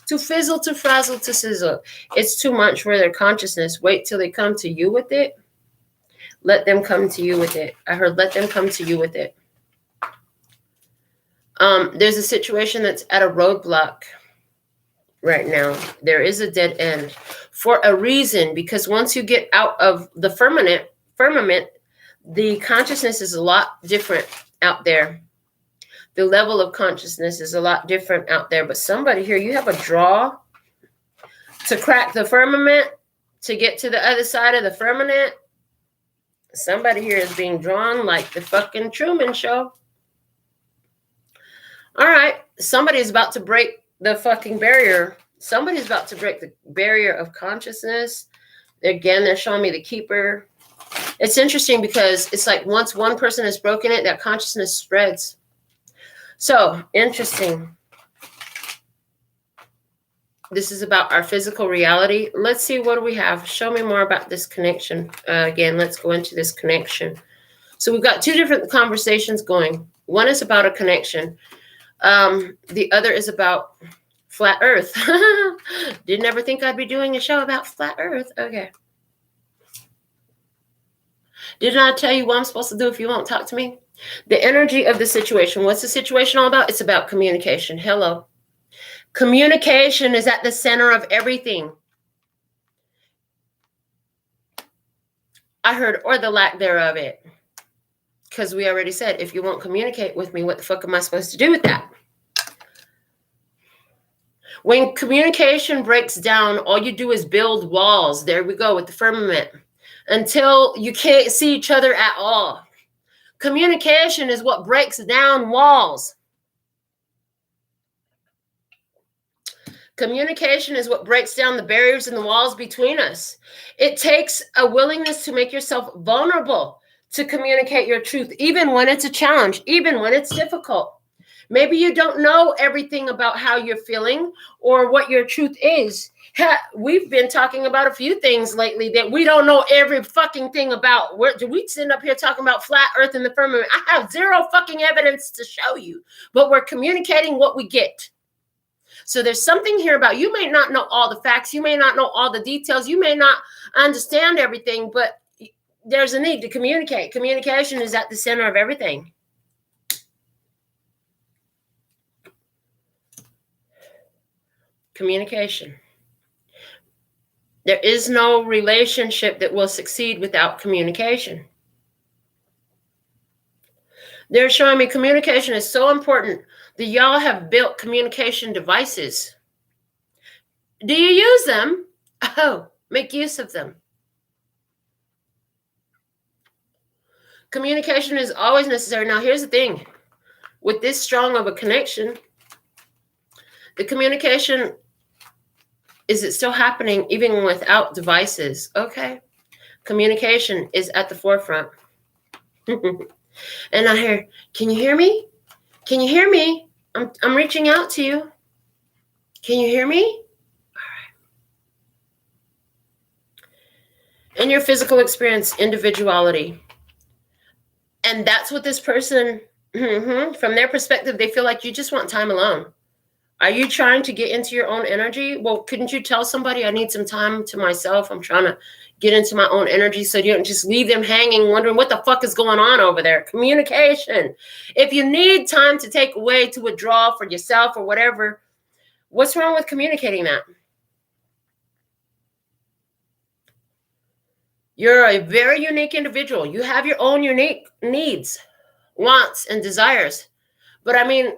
to fizzle, to frazzle, to sizzle. It's too much for their consciousness. Wait till they come to you with it. Let them come to you with it. I heard, let them come to you with it. There's a situation that's at a roadblock right now. There is a dead end for a reason, because once you get out of the firmament, the consciousness is a lot different out there. The level of consciousness is a lot different out there. But somebody here, you have a draw to crack the firmament, to get to the other side of the firmament. Somebody here is being drawn like the fucking Truman Show. All right. Somebody's about to break the fucking barrier. Somebody's about to break the barrier of consciousness. Again, they're showing me the keeper. It's interesting because it's like once one person has broken it, that consciousness spreads. So, interesting. This is about our physical reality. Let's see, what do we have? Show me more about this connection. Again, let's go into this connection. So we've got two different conversations going. One is about a connection. The other is about flat earth. Didn't ever think I'd be doing a show about flat earth. Okay. Didn't I tell you what I'm supposed to do if you won't talk to me? The energy of the situation. What's the situation all about? It's about communication. Hello. Communication is at the center of everything. I heard, or the lack thereof it. Because we already said, if you won't communicate with me, what the fuck am I supposed to do with that? When communication breaks down, all you do is build walls. There we go with the firmament. Until you can't see each other at all. Communication is what breaks down walls. Communication is what breaks down the barriers and the walls between us. It takes a willingness to make yourself vulnerable to communicate your truth, even when it's a challenge, even when it's difficult. Maybe you don't know everything about how you're feeling or what your truth is. We've been talking about a few things lately that we don't know every fucking thing about. We sit up here talking about flat earth and the firmament. I have zero fucking evidence to show you, but we're communicating what we get. So there's something here about, you may not know all the facts, you may not know all the details, you may not understand everything, but there's a need to communicate. Communication is at the center of everything. Communication. There is no relationship that will succeed without communication. They're showing me communication is so important that y'all have built communication devices. Do you use them? Oh, make use of them. Communication is always necessary. Now, here's the thing. With this strong of a connection, the communication, is it still happening even without devices? Okay. Communication is at the forefront. And I hear, can you hear me? Can you hear me? I'm reaching out to you. Can you hear me? All right. In your physical experience, individuality. And that's what this person, from their perspective, they feel like you just want time alone. Are you trying to get into your own energy? Well, couldn't you tell somebody, I need some time to myself? I'm trying to get into my own energy, so you don't just leave them hanging, wondering what the fuck is going on over there. Communication. If you need time to take away, to withdraw for yourself or whatever, what's wrong with communicating that? You're a very unique individual. You have your own unique needs, wants, and desires. But I mean,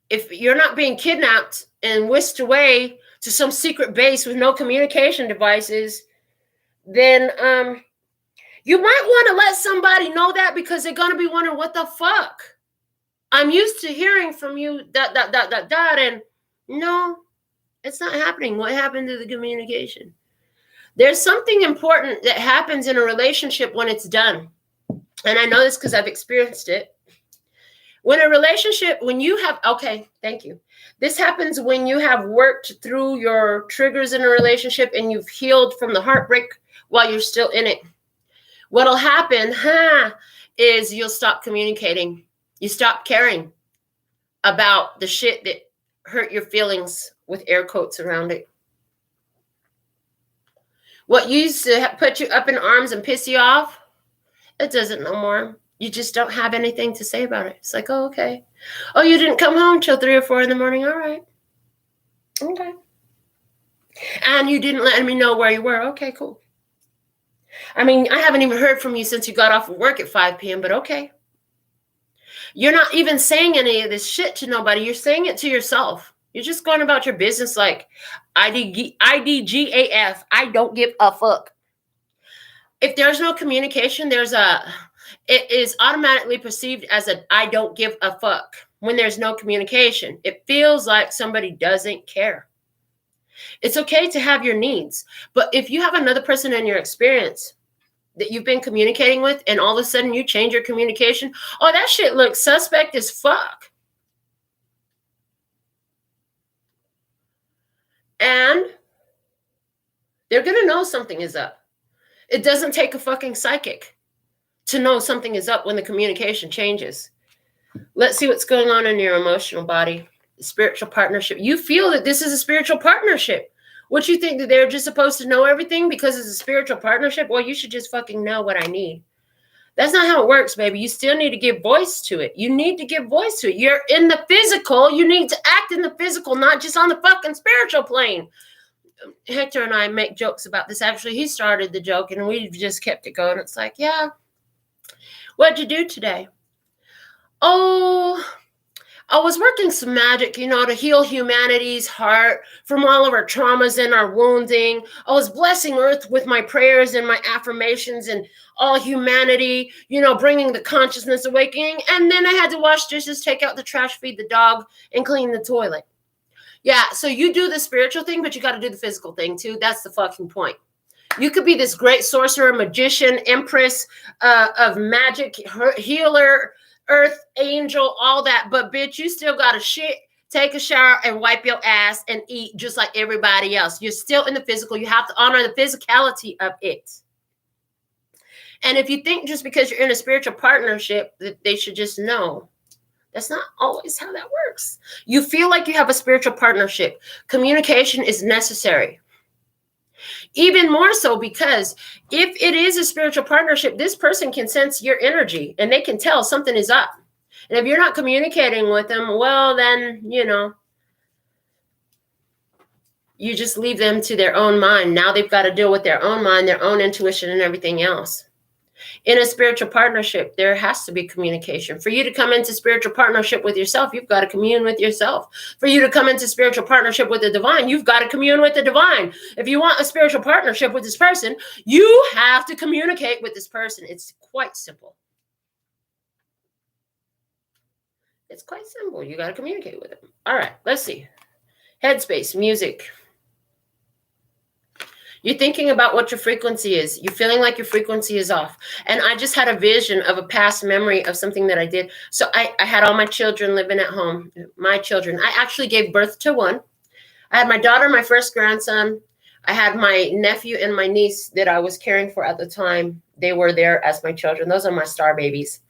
if you're not being kidnapped and whisked away to some secret base with no communication devices, then you might want to let somebody know that, because they're going to be wondering, what the fuck? I'm used to hearing from you, and no, it's not happening. What happened to the communication? There's something important that happens in a relationship when it's done. And I know this because I've experienced it. When a relationship, when you have, okay, thank you. This happens when you have worked through your triggers in a relationship and you've healed from the heartbreak while you're still in it. What'll happen, is you'll stop communicating. You stop caring about the shit that hurt your feelings, with air quotes around it. What used to put you up in arms and piss you off, it doesn't no more. You just don't have anything to say about it. It's like, oh, okay. Oh, you didn't come home till 3 or 4 in the morning. All right. Okay. And you didn't let me know where you were. Okay, cool. I mean, I haven't even heard from you since you got off of work at 5 p.m., but okay. You're not even saying any of this shit to nobody. You're saying it to yourself. You're just going about your business like IDGAF. I don't give a fuck. If there's no communication, it is automatically perceived as a I don't give a fuck. when there's no communication. It feels like somebody doesn't care. It's okay to have your needs, but if you have another person in your experience that you've been communicating with and all of a sudden you change your communication, oh, that shit looks suspect as fuck. And they're going to know something is up. It doesn't take a fucking psychic to know something is up when the communication changes. Let's see what's going on in your emotional body. Spiritual partnership. You feel that this is a spiritual partnership. What you think that they're just supposed to know everything because it's a spiritual partnership? Well, you should just fucking know what I need. That's not how it works, baby. You still need to give voice to it. You need to give voice to it. You're in the physical. You need to act in the physical, not just on the fucking spiritual plane. Hector and I make jokes about this. Actually, he started the joke and we've just kept it going. It's like, yeah, what'd you do today? Oh, I was working some magic, to heal humanity's heart from all of our traumas and our wounding. I was blessing Earth with my prayers and my affirmations and all humanity, bringing the consciousness awakening. And then I had to wash dishes, take out the trash, feed the dog, and clean the toilet. Yeah, so you do the spiritual thing, but you got to do the physical thing too. That's the fucking point. You could be this great sorcerer, magician, empress of magic, healer, earth angel, all that, but bitch, you still gotta shit, take a shower, and wipe your ass and eat just like everybody else. You're still in the physical. You have to honor the physicality of it. And if you think just because you're in a spiritual partnership that they should just know, that's not always how that works. You feel like you have a spiritual partnership. Communication is necessary. Even more so because if it is a spiritual partnership, this person can sense your energy and they can tell something is up. And if you're not communicating with them, well, then, you just leave them to their own mind. Now they've got to deal with their own mind, their own intuition, and everything else. In a spiritual partnership, there has to be communication. For you to come into spiritual partnership with yourself, you've got to commune with yourself. For you to come into spiritual partnership with the divine, you've got to commune with the divine. If you want a spiritual partnership with this person, you have to communicate with this person. It's quite simple. It's quite simple. You got to communicate with them. All right, let's see. Headspace, music. You're thinking about what your frequency is. You're feeling like your frequency is off. And I just had a vision of a past memory of something that I did. So I had all my children living at home. My children. I actually gave birth to one. I had my daughter, my first grandson. I had my nephew and my niece that I was caring for at the time. They were there as my children. Those are my star babies.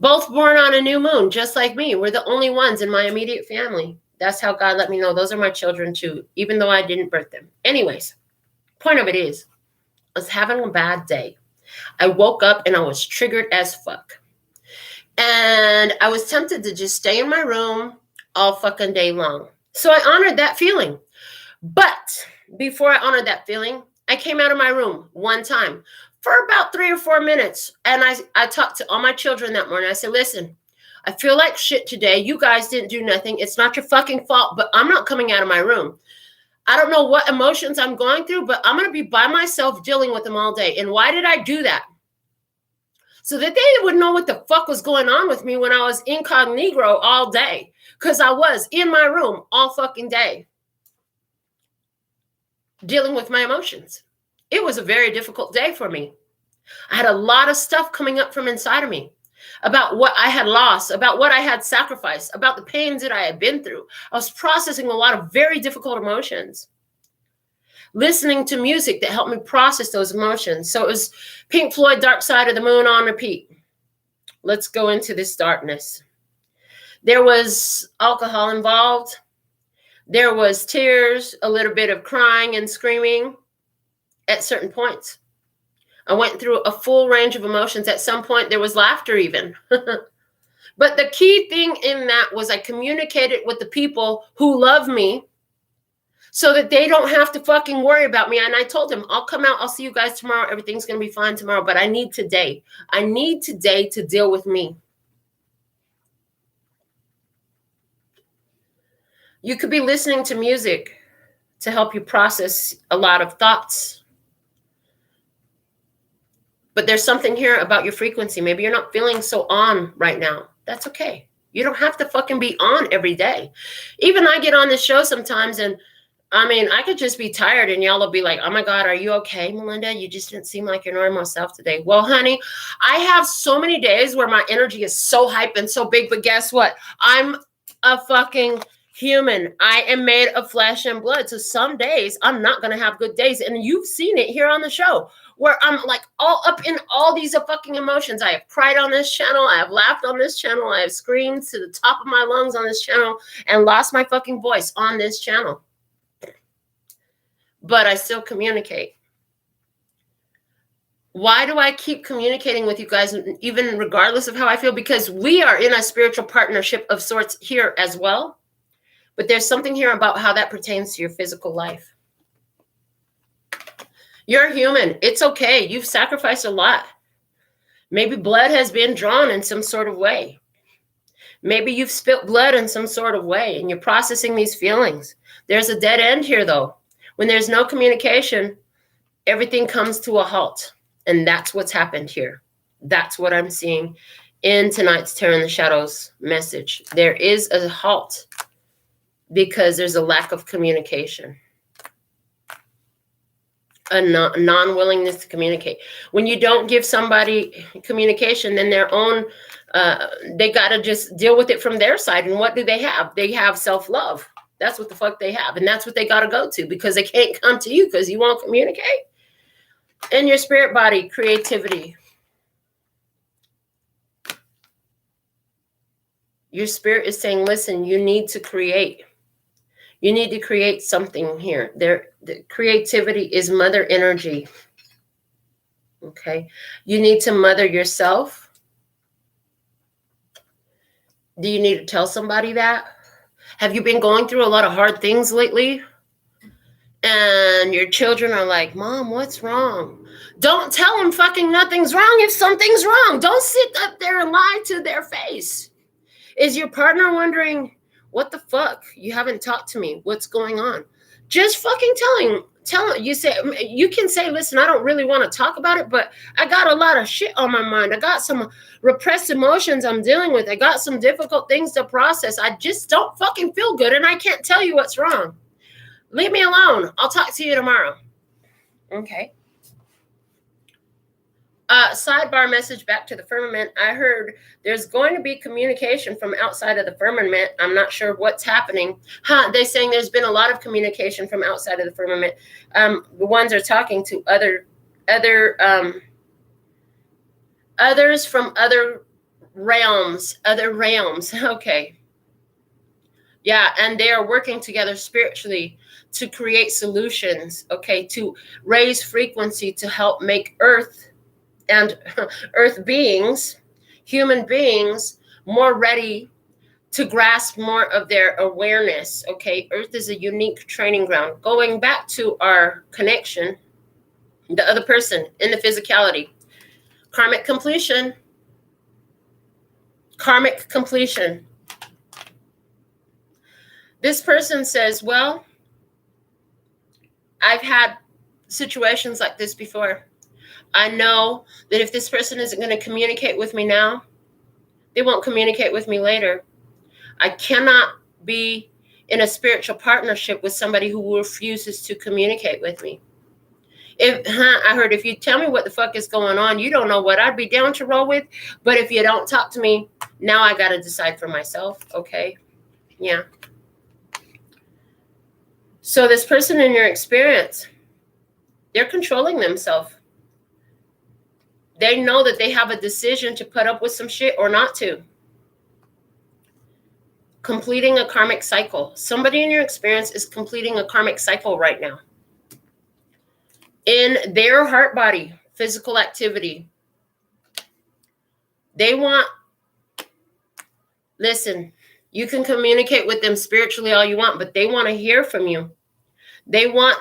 Both born on a new moon, just like me. We're the only ones in my immediate family. That's how God let me know those are my children too, even though I didn't birth them. Anyways. Point of it is, I was having a bad day. I woke up and I was triggered as fuck. And I was tempted to just stay in my room all fucking day long. So I honored that feeling. But before I honored that feeling, I came out of my room one time for about 3 or 4 minutes. And I talked to all my children that morning. I said, listen, I feel like shit today. You guys didn't do nothing. It's not your fucking fault, but I'm not coming out of my room. I don't know what emotions I'm going through, but I'm going to be by myself dealing with them all day. And why did I do that? So that they would know what the fuck was going on with me when I was incognito all day. Because I was in my room all fucking day dealing with my emotions. It was a very difficult day for me. I had a lot of stuff coming up from inside of me about what I had lost, about what I had sacrificed, about the pains that I had been through. I was processing a lot of very difficult emotions. Listening to music that helped me process those emotions. So it was Pink Floyd, Dark Side of the Moon on repeat. Let's go into this darkness. There was alcohol involved. There was tears, a little bit of crying and screaming at certain points. I went through a full range of emotions. At some point, there was laughter even. But the key thing in that was I communicated with the people who love me so that they don't have to fucking worry about me. And I told them, I'll come out. I'll see you guys tomorrow. Everything's going to be fine tomorrow. But I need today. I need today to deal with me. You could be listening to music to help you process a lot of thoughts. But there's something here about your frequency. Maybe you're not feeling so on right now. That's okay. You don't have to fucking be on every day. Even I get on this show sometimes, and I mean, I could just be tired and y'all will be like, oh my God, are you okay, Melinda? You just didn't seem like your normal self today. Well, honey, I have so many days where my energy is so hype and so big, but guess what? I'm a fucking human. I am made of flesh and blood. So some days I'm not going to have good days. And you've seen it here on the show where I'm like all up in all these fucking emotions. I have cried on this channel. I have laughed on this channel. I have screamed to the top of my lungs on this channel and lost my fucking voice on this channel. But I still communicate. Why do I keep communicating with you guys, even regardless of how I feel? Because we are in a spiritual partnership of sorts here as well. But there's something here about how that pertains to your physical life. You're human. It's okay. You've sacrificed a lot. Maybe blood has been drawn in some sort of way. Maybe you've spilt blood in some sort of way and you're processing these feelings. There's a dead end here, though. When there's no communication, everything comes to a halt. And that's what's happened here. That's what I'm seeing in tonight's Tarot in the Shadows message. There is a halt because there's a lack of communication. A non-willingness to communicate. When you don't give somebody communication, then their own, they got to just deal with it from their side. And what do they have? They have self-love. That's what the fuck they have. And that's what they got to go to because they can't come to you because you won't communicate. In your spirit body, creativity. Your spirit is saying, listen, you need to create. You need to create something here. The creativity is mother energy. Okay. You need to mother yourself. Do you need to tell somebody that? Have you been going through a lot of hard things lately? And your children are like, Mom, what's wrong? Don't tell them fucking nothing's wrong if something's wrong. Don't sit up there and lie to their face. Is your partner wondering, what the fuck? You haven't talked to me. What's going on? Just fucking tell him. You can say, listen, I don't really want to talk about it, but I got a lot of shit on my mind. I got some repressed emotions I'm dealing with. I got some difficult things to process. I just don't fucking feel good, and I can't tell you what's wrong. Leave me alone. I'll talk to you tomorrow. Okay. Sidebar message back to the firmament. I heard there's going to be communication from outside of the firmament. I'm not sure what's happening. They're saying there's been a lot of communication from outside of the firmament. The ones are talking to others from other realms. Okay. Yeah, and they are working together spiritually to create solutions, okay, to raise frequency to help make Earth and Earth beings, human beings, more ready to grasp more of their awareness, okay? Earth is a unique training ground. Going back to our connection, the other person in the physicality, karmic completion. Karmic completion. This person says, well, I've had situations like this before. I know that if this person isn't going to communicate with me now, they won't communicate with me later. I cannot be in a spiritual partnership with somebody who refuses to communicate with me. I heard if you tell me what the fuck is going on, you don't know what I'd be down to roll with. But if you don't talk to me, now I got to decide for myself. Okay. Yeah. So this person in your experience, they're controlling themselves. They know that they have a decision to put up with some shit or not to. Completing a karmic cycle. Somebody in your experience is completing a karmic cycle right now. In their heart body, physical activity. They want, listen, you can communicate with them spiritually all you want, but they want to hear from you. They want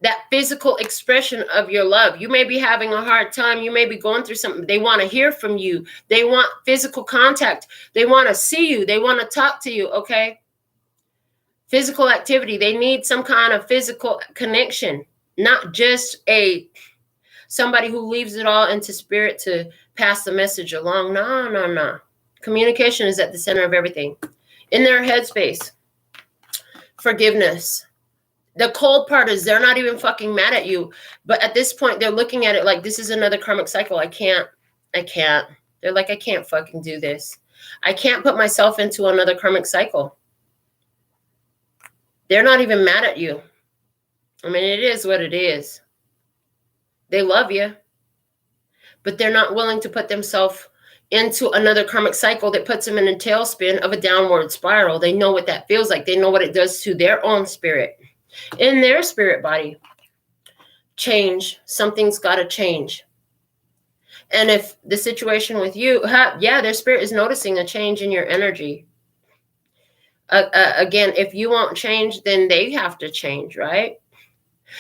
that physical expression of your love. You may be having a hard time. You may be going through something. They want to hear from you. They want physical contact. They want to see you. They want to talk to you, okay? Physical activity. They need some kind of physical connection, not just somebody who leaves it all into spirit to pass the message along. No. Communication is at the center of everything. In their headspace, forgiveness. The cold part is they're not even fucking mad at you. But at this point, they're looking at it like this is another karmic cycle. I can't. They're like, I can't fucking do this. I can't put myself into another karmic cycle. They're not even mad at you. I mean, it is what it is. They love you. But they're not willing to put themselves into another karmic cycle that puts them in a tailspin of a downward spiral. They know what that feels like. They know what it does to their own spirit. In their spirit body, change. Something's got to change. And if the situation with you, yeah, their spirit is noticing a change in your energy. Again, if you won't change, then they have to change, right?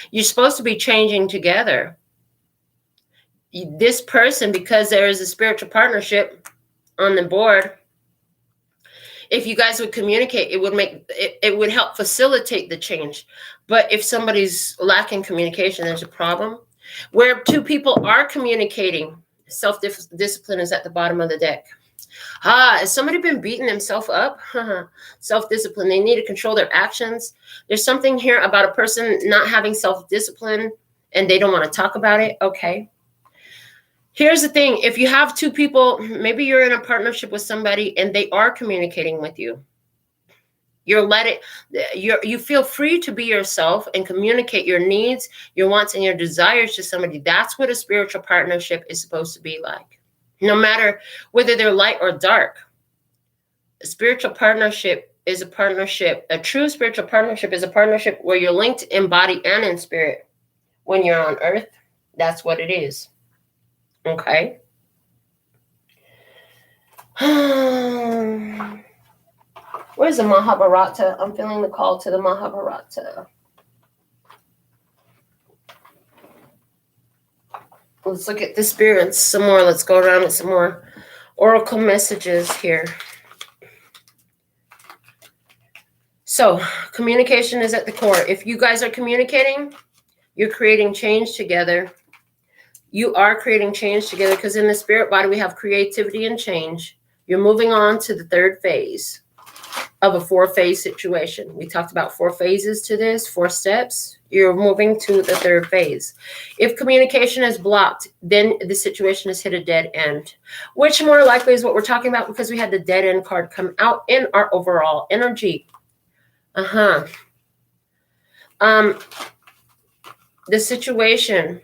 You're supposed to be changing together. This person, because there is a spiritual partnership on the board, if you guys would communicate, it would help facilitate the change. But if somebody's lacking communication, there's a problem. Where two people are communicating, self-discipline is at the bottom of the deck. Has somebody been beating themselves up? Self-discipline. They need to control their actions. There's something here about a person not having self-discipline and they don't want to talk about it. Okay. Here's the thing. If you have two people, maybe you're in a partnership with somebody and they are communicating with you. You feel free to be yourself and communicate your needs, your wants, and your desires to somebody. That's what a spiritual partnership is supposed to be like. No matter whether they're light or dark. A spiritual partnership is a partnership. A true spiritual partnership is a partnership where you're linked in body and in spirit. When you're on earth, that's what it is. Okay. Where's the Mahabharata? I'm feeling the call to the Mahabharata. Let's look at the spirits some more. Let's go around with some more oracle messages here. So, communication is at the core. If you guys are communicating, you're creating change together. You are creating change together because in the spirit body, we have creativity and change. You're moving on to the third phase of a 4-phase situation. We talked about 4 phases to this, 4 steps. You're moving to the third phase. If communication is blocked, then the situation has hit a dead end, which more likely is what we're talking about because we had the dead end card come out in our overall energy. The situation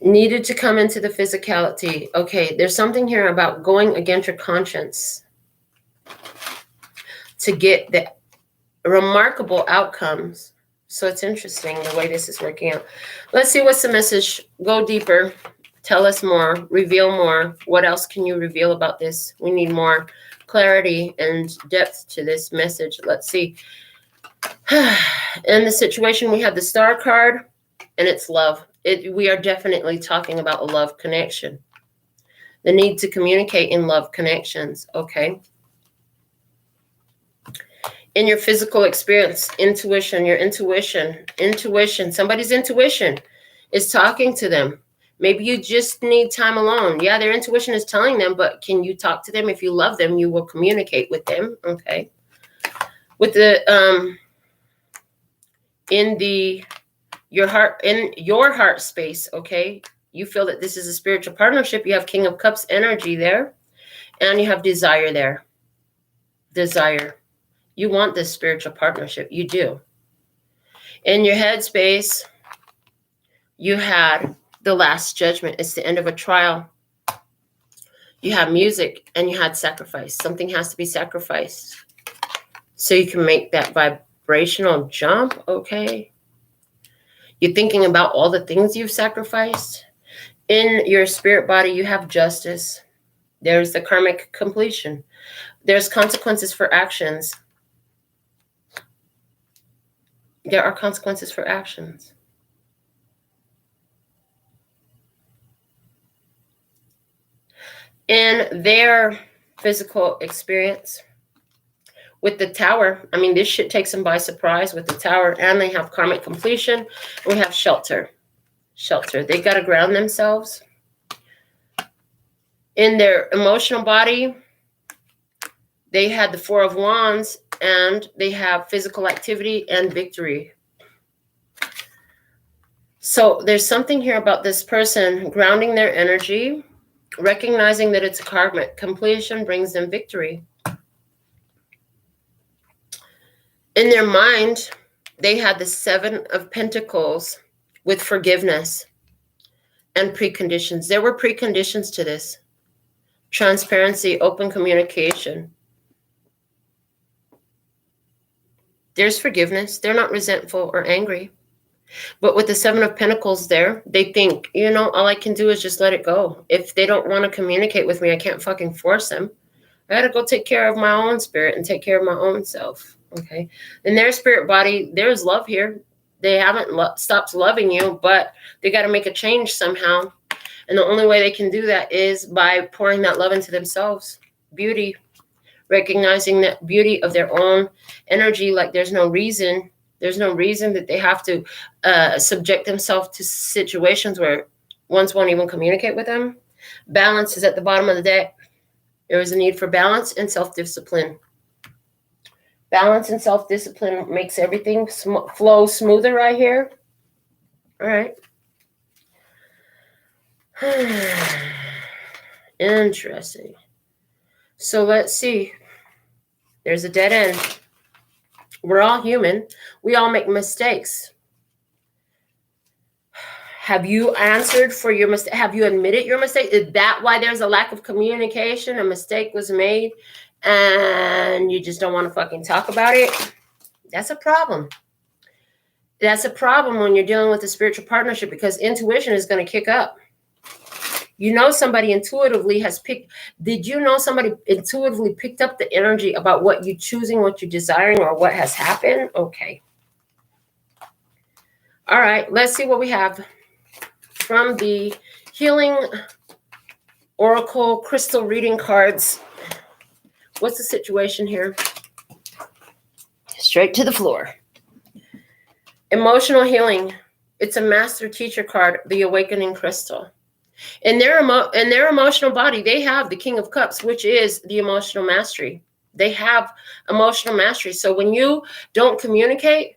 needed to come into the physicality. Okay, there's something here about going against your conscience to get the remarkable outcomes. So it's interesting the way this is working out. Let's see what's the message. Go deeper. Tell us more. Reveal more. What else can you reveal about this? We need more clarity and depth to this message. Let's see. In the situation, we have the Star card, and it's love. We are definitely talking about a love connection. The need to communicate in love connections. Okay. In your physical experience, intuition, your intuition, somebody's intuition is talking to them. Maybe you just need time alone. Yeah, their intuition is telling them, but can you talk to them? If you love them, you will communicate with them. Okay. With the, in your heart space, okay? You feel that this is a spiritual partnership. You have King of Cups energy there, and you have desire there. Desire. You want this spiritual partnership. You do. In your head space, you had the Last Judgment. It's the end of a trial. You have music, and you had sacrifice. Something has to be sacrificed so you can make that vibrational jump, okay? You're thinking about all the things you've sacrificed. In your spirit body, you have justice. There's the karmic completion. There's consequences for actions. There are consequences for actions. In their physical experience, with the Tower, I mean, this shit takes them by surprise with the Tower, and they have karmic completion. We have shelter. Shelter. They got to ground themselves. In their emotional body, they had the Four of Wands, and they have physical activity and victory. So there's something here about this person grounding their energy, recognizing that it's a karmic. Completion brings them victory. In their mind, they had the Seven of Pentacles with forgiveness and preconditions. There were preconditions to this. Transparency, open communication. There's forgiveness. They're not resentful or angry. But with the Seven of Pentacles there, they think, you know, all I can do is just let it go. If they don't want to communicate with me, I can't fucking force them. I got to go take care of my own spirit and take care of my own self. Okay. In their spirit body, there's love here. They haven't stopped loving you, but they got to make a change somehow. And the only way they can do that is by pouring that love into themselves. Beauty. Recognizing that beauty of their own energy, like there's no reason that they have to subject themselves to situations where ones won't even communicate with them. Balance is at the bottom of the deck. There is a need for balance and self-discipline. Balance and self-discipline makes everything flow smoother right here. All right. Interesting. So let's see. There's a dead end. We're all human. We all make mistakes. Have you answered for your mistake? Have you admitted your mistake? Is that why there's a lack of communication? A mistake was made and you just don't want to fucking talk about it? That's a problem. That's a problem when you're dealing with a spiritual partnership, because intuition is going to kick up. You know somebody intuitively has picked. Did you know somebody intuitively picked up the energy about what you're choosing, what you're desiring, or what has happened? Okay. All right. Let's see what we have from the Healing Oracle Crystal Reading cards. What's the situation here? Straight to the floor. Emotional healing. It's a master teacher card, the Awakening Crystal. In their emotional body, they have the King of Cups, which is the emotional mastery. They have emotional mastery. So when you don't communicate,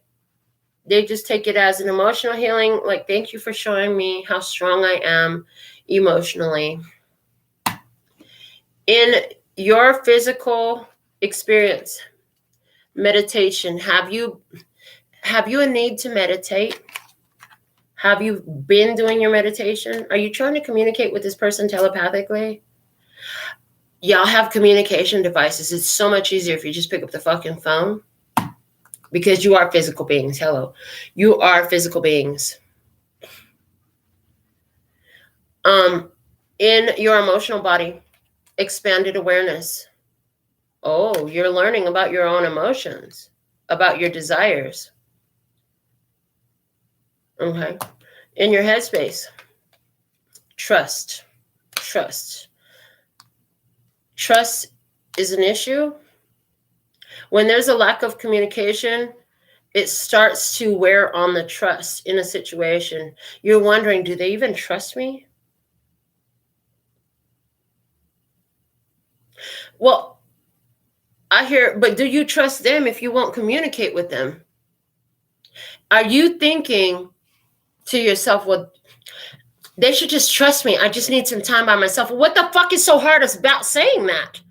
they just take it as an emotional healing. Like, thank you for showing me how strong I am emotionally. In your physical experience, meditation, have you a need to meditate? Have you been doing your meditation? Are you trying to communicate with this person telepathically? Y'all have communication devices. It's so much easier if you just pick up the fucking phone, because you are physical beings. Hello. You are physical beings. In your emotional body, expanded awareness. Oh, you're learning about your own emotions, about your desires. Okay. In your headspace, trust. Trust is an issue. When there's a lack of communication, it starts to wear on the trust in a situation. You're wondering, do they even trust me? Well, I hear, but do you trust them if you won't communicate with them? Are you thinking to yourself, well, they should just trust me. I just need some time by myself. What the fuck is so hard about saying that?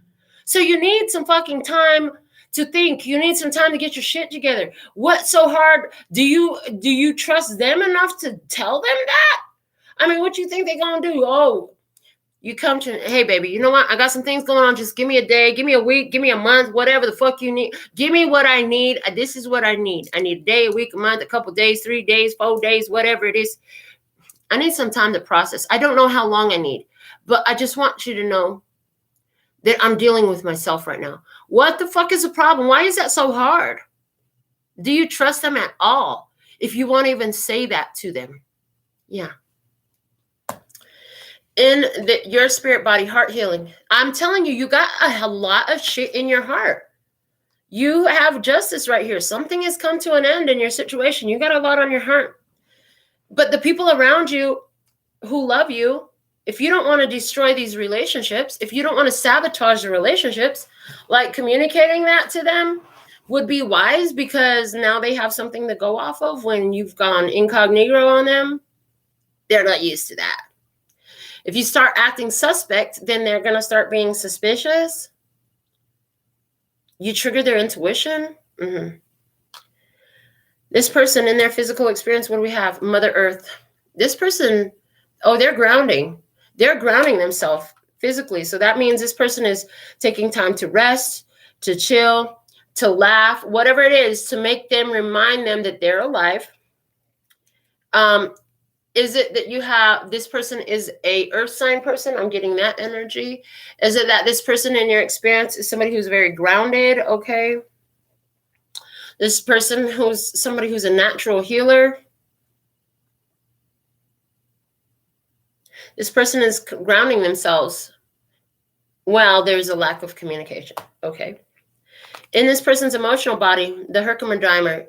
So you need some fucking time to think. You need some time to get your shit together. What's so hard? Do you trust them enough to tell them that? I mean, what do you think they're going to do? Oh, you come to, hey, baby, you know what? I got some things going on. Just give me a day, give me a week, give me a month, whatever the fuck you need. Give me what I need. This is what I need. I need a day, a week, a month, a couple days, 3 days, 4 days, whatever it is. I need some time to process. I don't know how long I need, but I just want you to know that I'm dealing with myself right now. What the fuck is the problem? Why is that so hard? Do you trust them at all if you won't even say that to them? Yeah. In your spirit body, heart healing. I'm telling you, you got a lot of shit in your heart. You have justice right here. Something has come to an end in your situation. You got a lot on your heart. But the people around you who love you, If you don't want to destroy these relationships, if you don't want to sabotage the relationships, like communicating that to them would be wise, because now they have something to go off of when you've gone incognito on them. They're not used to that. If you start acting suspect, then they're going to start being suspicious. You trigger their intuition. This person in their physical experience, what do we have? Mother Earth. This person, they're grounding. They're grounding themselves physically. So that means this person is taking time to rest, to chill, to laugh, whatever it is, to make them, remind them that they're alive. Is it that you have, this person is a earth sign person? I'm getting that energy. Is it that this person in your experience is somebody who's very grounded? Okay. This person who's somebody who's a natural healer. This person is grounding themselves. Well, there's a lack of communication. Okay. In this person's emotional body, the ʄidựန့̈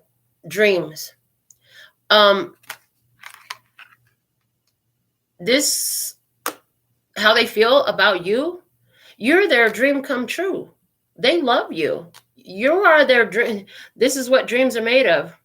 dreams. This, how they feel about you, you're their dream come true. They love you. You are their dream. This is what dreams are made of.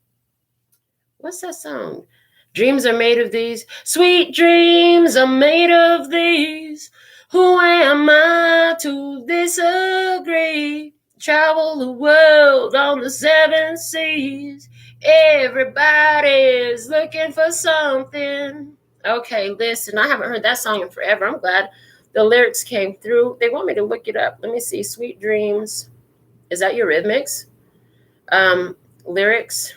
What's that song? Dreams are made of these. Sweet dreams are made of these. Who am I to disagree? Travel the world on the 7 seas. Everybody's looking for something. Okay, listen, I haven't heard that song in forever. I'm glad the lyrics came through. They want me to look it up. Let me see. Sweet Dreams. Is that Eurythmics? Lyrics.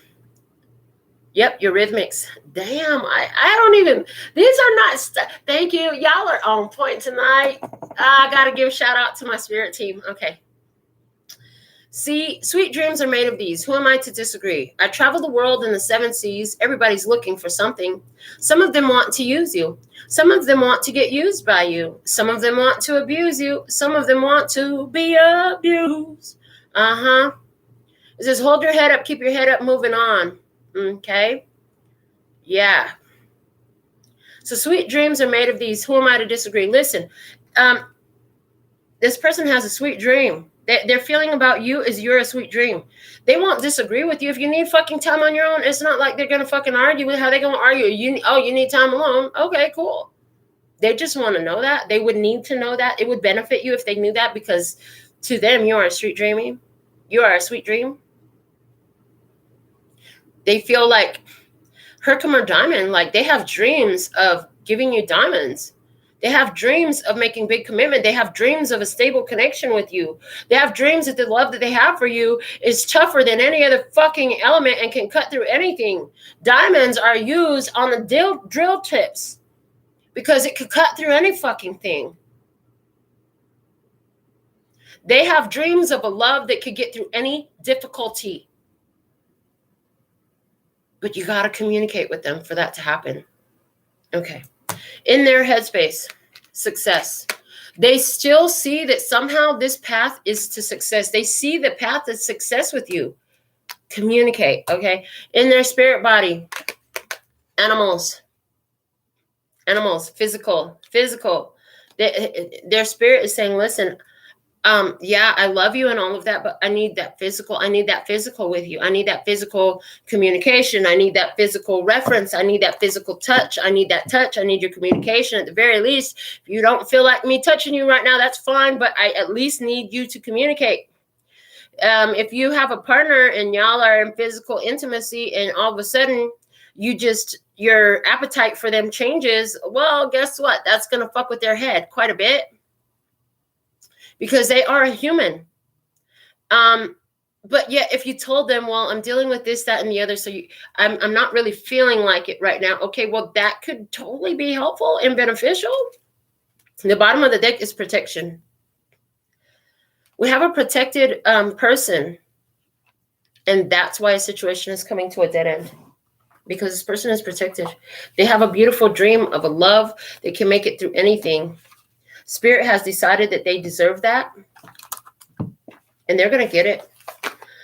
Yep, Eurythmics. Damn, I don't even, these are not, thank you. Y'all are on point tonight. I got to give a shout out to my spirit team. Okay. See, sweet dreams are made of these. Who am I to disagree? I travel the world in the 7 seas. Everybody's looking for something. Some of them want to use you. Some of them want to get used by you. Some of them want to abuse you. Some of them want to be abused. It says, hold your head up, keep your head up, moving on. Okay? Yeah. So sweet dreams are made of these. Who am I to disagree? Listen, this person has a sweet dream. Their feeling about you is you're a sweet dream. They won't disagree with you. If you need fucking time on your own, it's not like they're going to fucking argue with how they going to argue. You need time alone. Okay, cool. They just want to know that. They would need to know that. It would benefit you if they knew that, because to them, you are a sweet dreaming. You are a sweet dream. They feel like ʄiʲֱహ్ like they have dreams of giving you diamonds. They have dreams of making big commitment. They have dreams of a stable connection with you. They have dreams that the love that they have for you is tougher than any other fucking element and can cut through anything. Diamonds are used on the drill tips because it could cut through any fucking thing. They have dreams of a love that could get through any difficulty. But you got to communicate with them for that to happen. Okay. In their headspace, success. They still see that somehow this path is to success. They see the path of success with you. Communicate, okay? In their spirit body, animals, physical. Their spirit is saying, listen, yeah, I love you and all of that, but I need that physical. I need that physical with you. I need that physical communication. I need that physical reference. I need that physical touch. I need that touch. I need your communication. At the very least, if you don't feel like me touching you right now, that's fine, but I at least need you to communicate. If you have a partner and y'all are in physical intimacy and all of a sudden your appetite for them changes, well, guess what? That's going to fuck with their head quite a bit. Because they are a human. But yet, if you told them, well, I'm dealing with this, that, and the other, so I'm not really feeling like it right now. Okay, well, that could totally be helpful and beneficial. The bottom of the deck is protection. We have a protected person. And that's why a situation is coming to a dead end. Because this person is protected. They have a beautiful dream of a love that can make it through anything. Spirit has decided that they deserve that, and they're going to get it.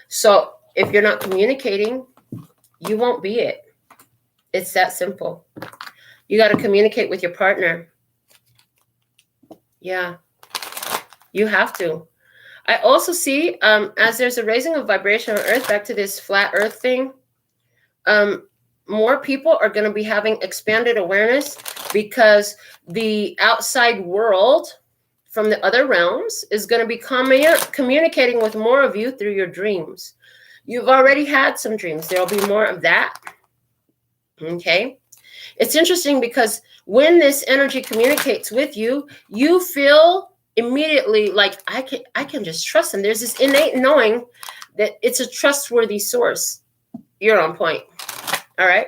So if you're not communicating, you won't be it. It's that simple. You got to communicate with your partner. Yeah, you have to. I also see, as there's a raising of vibration on Earth, back to this flat Earth thing, more people are going to be having expanded awareness because the outside world from the other realms is going to be communicating with more of you through your dreams. You've already had some dreams. There'll be more of that. Okay. It's interesting because when this energy communicates with you, you feel immediately like I can just trust them. There's this innate knowing that it's a trustworthy source. You're on point. All right.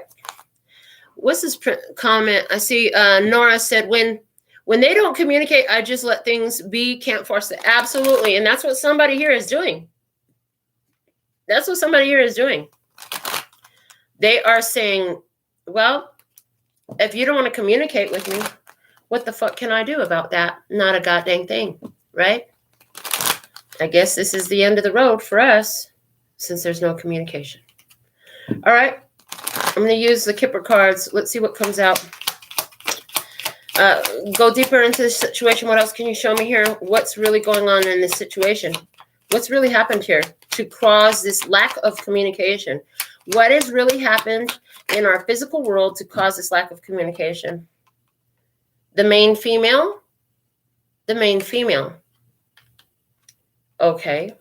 What's this comment? I see Nora said, when they don't communicate, I just let things be, can't force it. Absolutely. And that's what somebody here is doing. That's what somebody here is doing. They are saying, well, if you don't want to communicate with me, what the fuck can I do about that? Not a goddamn thing, right? I guess this is the end of the road for us since there's no communication. All right. I'm going to use the Kipper cards. Let's see what comes out. Go deeper into this situation. What else can you show me here? What's really going on in this situation? What's really happened here to cause this lack of communication? What has really happened in our physical world to cause this lack of communication? The main female? The main female. Okay.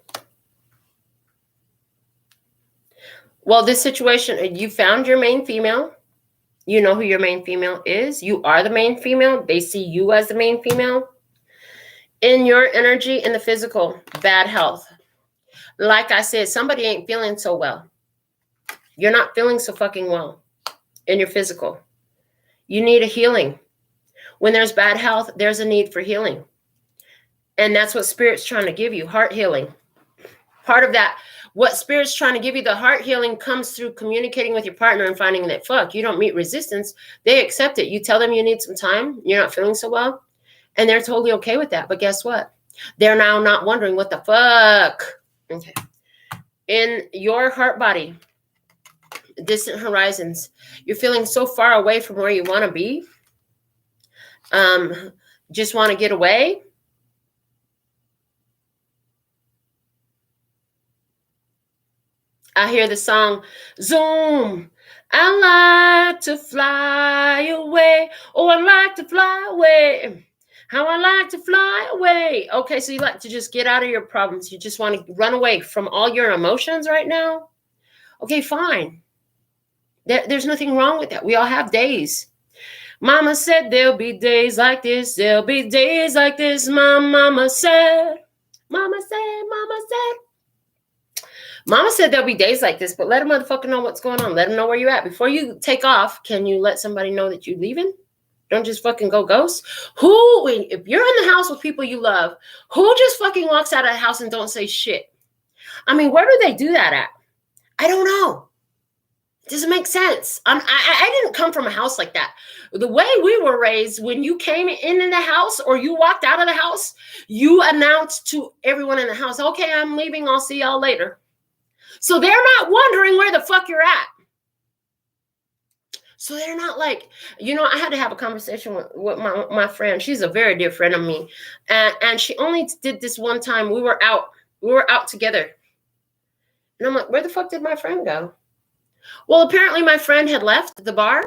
Well, this situation, you found your main female. You know who your main female is. You are the main female. They see you as the main female. In your energy, in the physical, bad health. Like I said, somebody ain't feeling so well. You're not feeling so fucking well in your physical. You need a healing. When there's bad health, there's a need for healing. And that's what Spirit's trying to give you, heart healing. Part of that, what Spirit's trying to give you, the heart healing, comes through communicating with your partner and finding that, fuck, you don't meet resistance. They accept it. You tell them you need some time. You're not feeling so well. And they're totally okay with that. But guess what? They're now not wondering what the fuck. Okay. In your heart body, distant horizons, you're feeling so far away from where you want to be. Just want to get away. I hear the song, Zoom, I like to fly away. Oh, I like to fly away. How I like to fly away. Okay, so you like to just get out of your problems. You just want to run away from all your emotions right now. Okay, fine. There's nothing wrong with that. We all have days. Mama said there'll be days like this. There'll be days like this. My mama said. Mama said, mama said. Mama said there'll be days like this, but let a motherfucker know what's going on. Let them know where you're at. Before you take off, can you let somebody know that you're leaving? Don't just fucking go ghost. If you're in the house with people you love, who just fucking walks out of the house and don't say shit? I mean, where do they do that at? I don't know. It doesn't make sense. I didn't come from a house like that. The way we were raised, when you came in the house or you walked out of the house, you announced to everyone in the house, okay, I'm leaving. I'll see y'all later. So they're not wondering where the fuck you're at. So they're not like, I had to have a conversation with my friend. She's a very dear friend of me. And she only did this one time. We were out together. And I'm like, where the fuck did my friend go? Well, apparently my friend had left the bar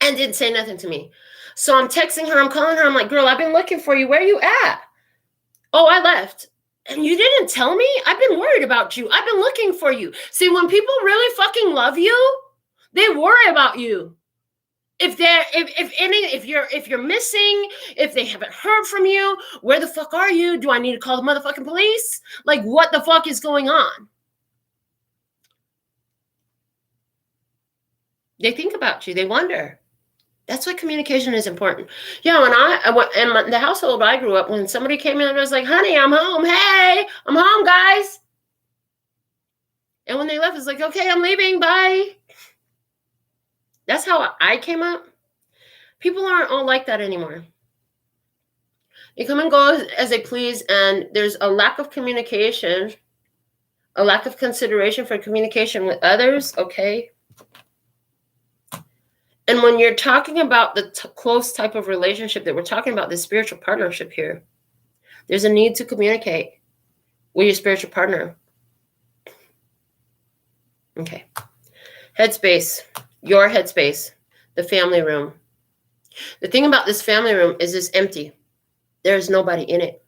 and didn't say nothing to me. So I'm texting her. I'm calling her. I'm like, girl, I've been looking for you. Where are you at? Oh, I left. And you didn't tell me? I've been worried about you. I've been looking for you. See, when people really fucking love you, they worry about you. If you're missing, if they haven't heard from you, where the fuck are you? Do I need to call the motherfucking police? Like, what the fuck is going on? They think about you. They wonder. That's why communication is important. Yeah, in the household I grew up, when somebody came in and was like, honey, I'm home. Hey, I'm home, guys. And when they left, it's like, okay, I'm leaving. Bye. That's how I came up. People aren't all like that anymore. They come and go as they please, and there's a lack of communication, a lack of consideration for communication with others, okay? And when you're talking about the close type of relationship that we're talking about, this spiritual partnership here, there's a need to communicate with your spiritual partner. Okay. Headspace, your headspace, the family room. The thing about this family room is it's empty. There's nobody in it.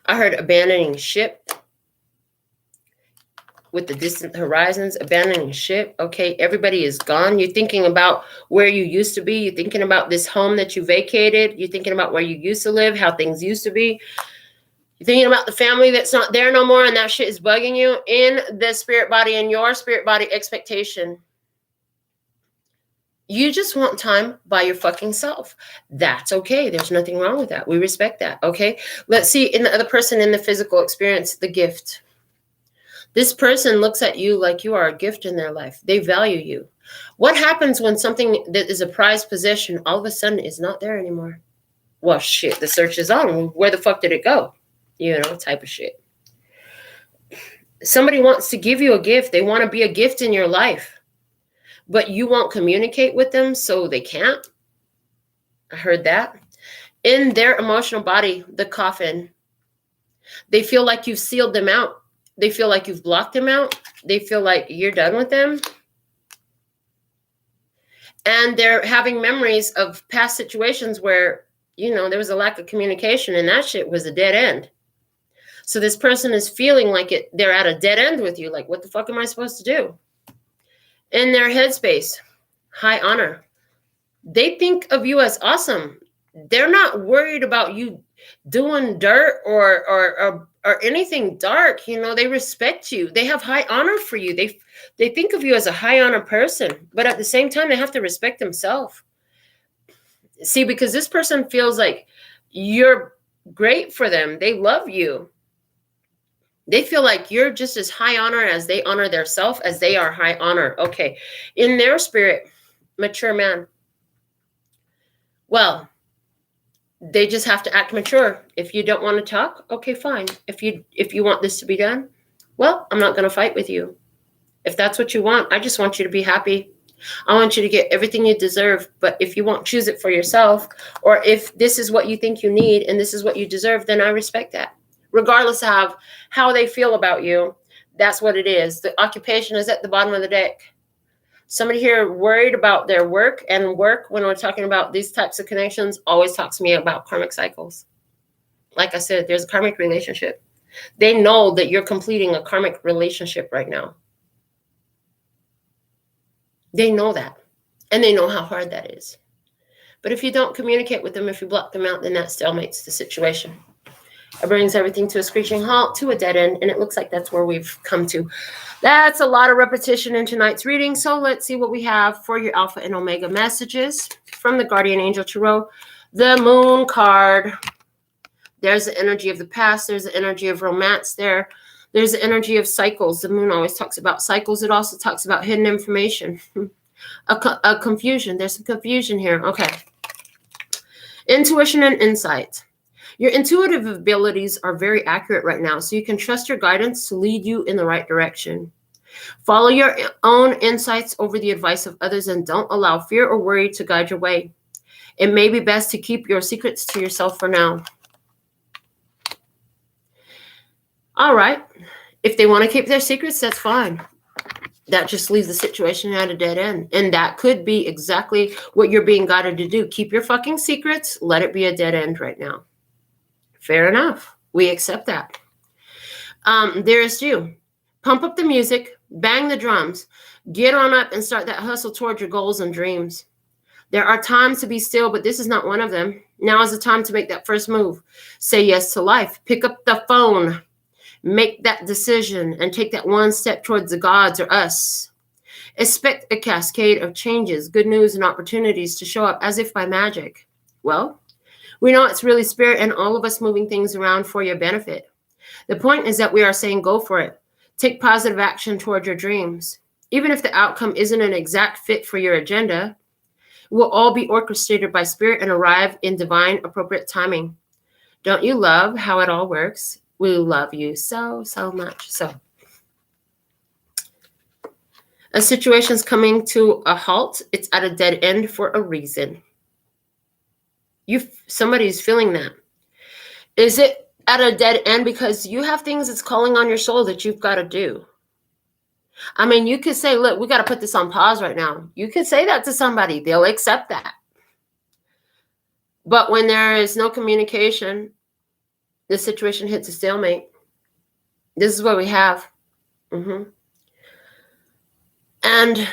I heard abandoning ship with the distant horizons, abandoning ship. Okay, everybody is gone. You're thinking about where you used to be. You're thinking about this home that you vacated. You're thinking about where you used to live, how things used to be. You're thinking about the family that's not there no more, and that shit is bugging you in the spirit body, in your spirit body expectation. You just want time by your fucking self. That's okay. There's nothing wrong with that. We respect that, okay? Let's see in the other person in the physical experience, the gift. This person looks at you like you are a gift in their life. They value you. What happens when something that is a prized possession all of a sudden is not there anymore? Well, shit, the search is on. Where the fuck did it go? You know, type of shit. Somebody wants to give you a gift. They want to be a gift in your life. But you won't communicate with them, so they can't. I heard that. In their emotional body, the coffin, they feel like you've sealed them out. They feel like you've blocked them out. They feel like you're done with them. And they're having memories of past situations where, you know, there was a lack of communication and that shit was a dead end. So this person is feeling like they're at a dead end with you. Like, what the fuck am I supposed to do? In their headspace, high honor. They think of you as awesome. They're not worried about you doing dirt or anything dark. You know, they respect you. They have high honor for you. They think of you as a high honor person, but at the same time, they have to respect themselves. See, because this person feels like you're great for them. They love you. They feel like you're just as high honor as they honor their self, as they are high honor. Okay. In their spirit, mature man. Well, they just have to act mature. If you don't want to talk, okay, fine. If you want this to be done, well, I'm not going to fight with you. If that's what you want, I just want you to be happy. I want you to get everything you deserve. But if you won't choose it for yourself, or if this is what you think you need and this is what you deserve, then I respect that. Regardless of how they feel about you, that's what it is. The occupation is at the bottom of the deck. Somebody here worried about their work, and work, when we're talking about these types of connections, always talks to me about karmic cycles. Like I said, there's a karmic relationship. They know that you're completing a karmic relationship right now. They know that. And they know how hard that is. But if you don't communicate with them, if you block them out, then that stalemates the situation. It brings everything to a screeching halt, to a dead end, and it looks like that's where we've come to. That's a lot of repetition in tonight's reading, so let's see what we have for your Alpha and Omega messages from the Guardian Angel Tarot. The Moon card. There's the energy of the past. There's the energy of romance there. There's the energy of cycles. The Moon always talks about cycles. It also talks about hidden information. A confusion. There's some confusion here. Okay. Intuition and insight. Your intuitive abilities are very accurate right now, so you can trust your guidance to lead you in the right direction. Follow your own insights over the advice of others, and don't allow fear or worry to guide your way. It may be best to keep your secrets to yourself for now. All right. If they want to keep their secrets, that's fine. That just leaves the situation at a dead end. And that could be exactly what you're being guided to do. Keep your fucking secrets. Let it be a dead end right now. Fair enough. We accept that. There is you. Pump up the music, bang the drums, get on up and start that hustle toward your goals and dreams. There are times to be still, but this is not one of them. Now is the time to make that first move. Say yes to life. Pick up the phone. Make that decision and take that one step towards the gods or us. Expect a cascade of changes, good news, and opportunities to show up as if by magic. Well, we know it's really spirit and all of us moving things around for your benefit. The point is that we are saying go for it. Take positive action toward your dreams. Even if the outcome isn't an exact fit for your agenda, it will all be orchestrated by spirit and arrive in divine appropriate timing. Don't you love how it all works? We love you so, so much. So A situation's coming to a halt. It's at a dead end for a reason. Somebody's feeling that. Is it at a dead end because you have things that's calling on your soul that you've got to do? I mean, you could say, look, we got to put this on pause right now. You could say that to somebody. They'll accept that. But when there is no communication, the situation hits a stalemate. This is what we have. And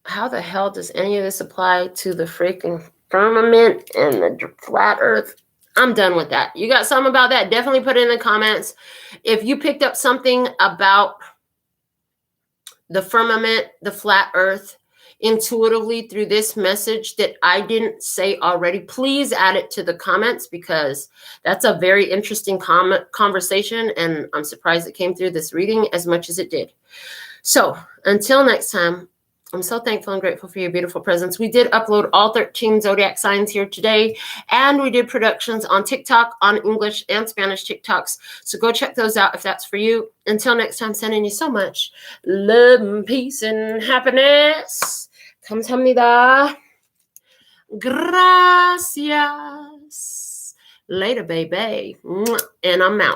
how the hell does any of this apply to the freaking firmament and the flat earth? I'm done with that. You got something about that? Definitely put it in the comments. If you picked up something about the firmament, the flat earth, intuitively through this message that I didn't say already, please add it to the comments, because that's a very interesting conversation, and I'm surprised it came through this reading as much as it did. So until next time, I'm so thankful and grateful for your beautiful presence. We did upload all 13 zodiac signs here today, and we did productions on TikTok, on English and Spanish TikToks. So go check those out if that's for you. Until next time, sending you so much love and peace and happiness. Kamsahamnida. Gracias. Later, baby. And I'm out.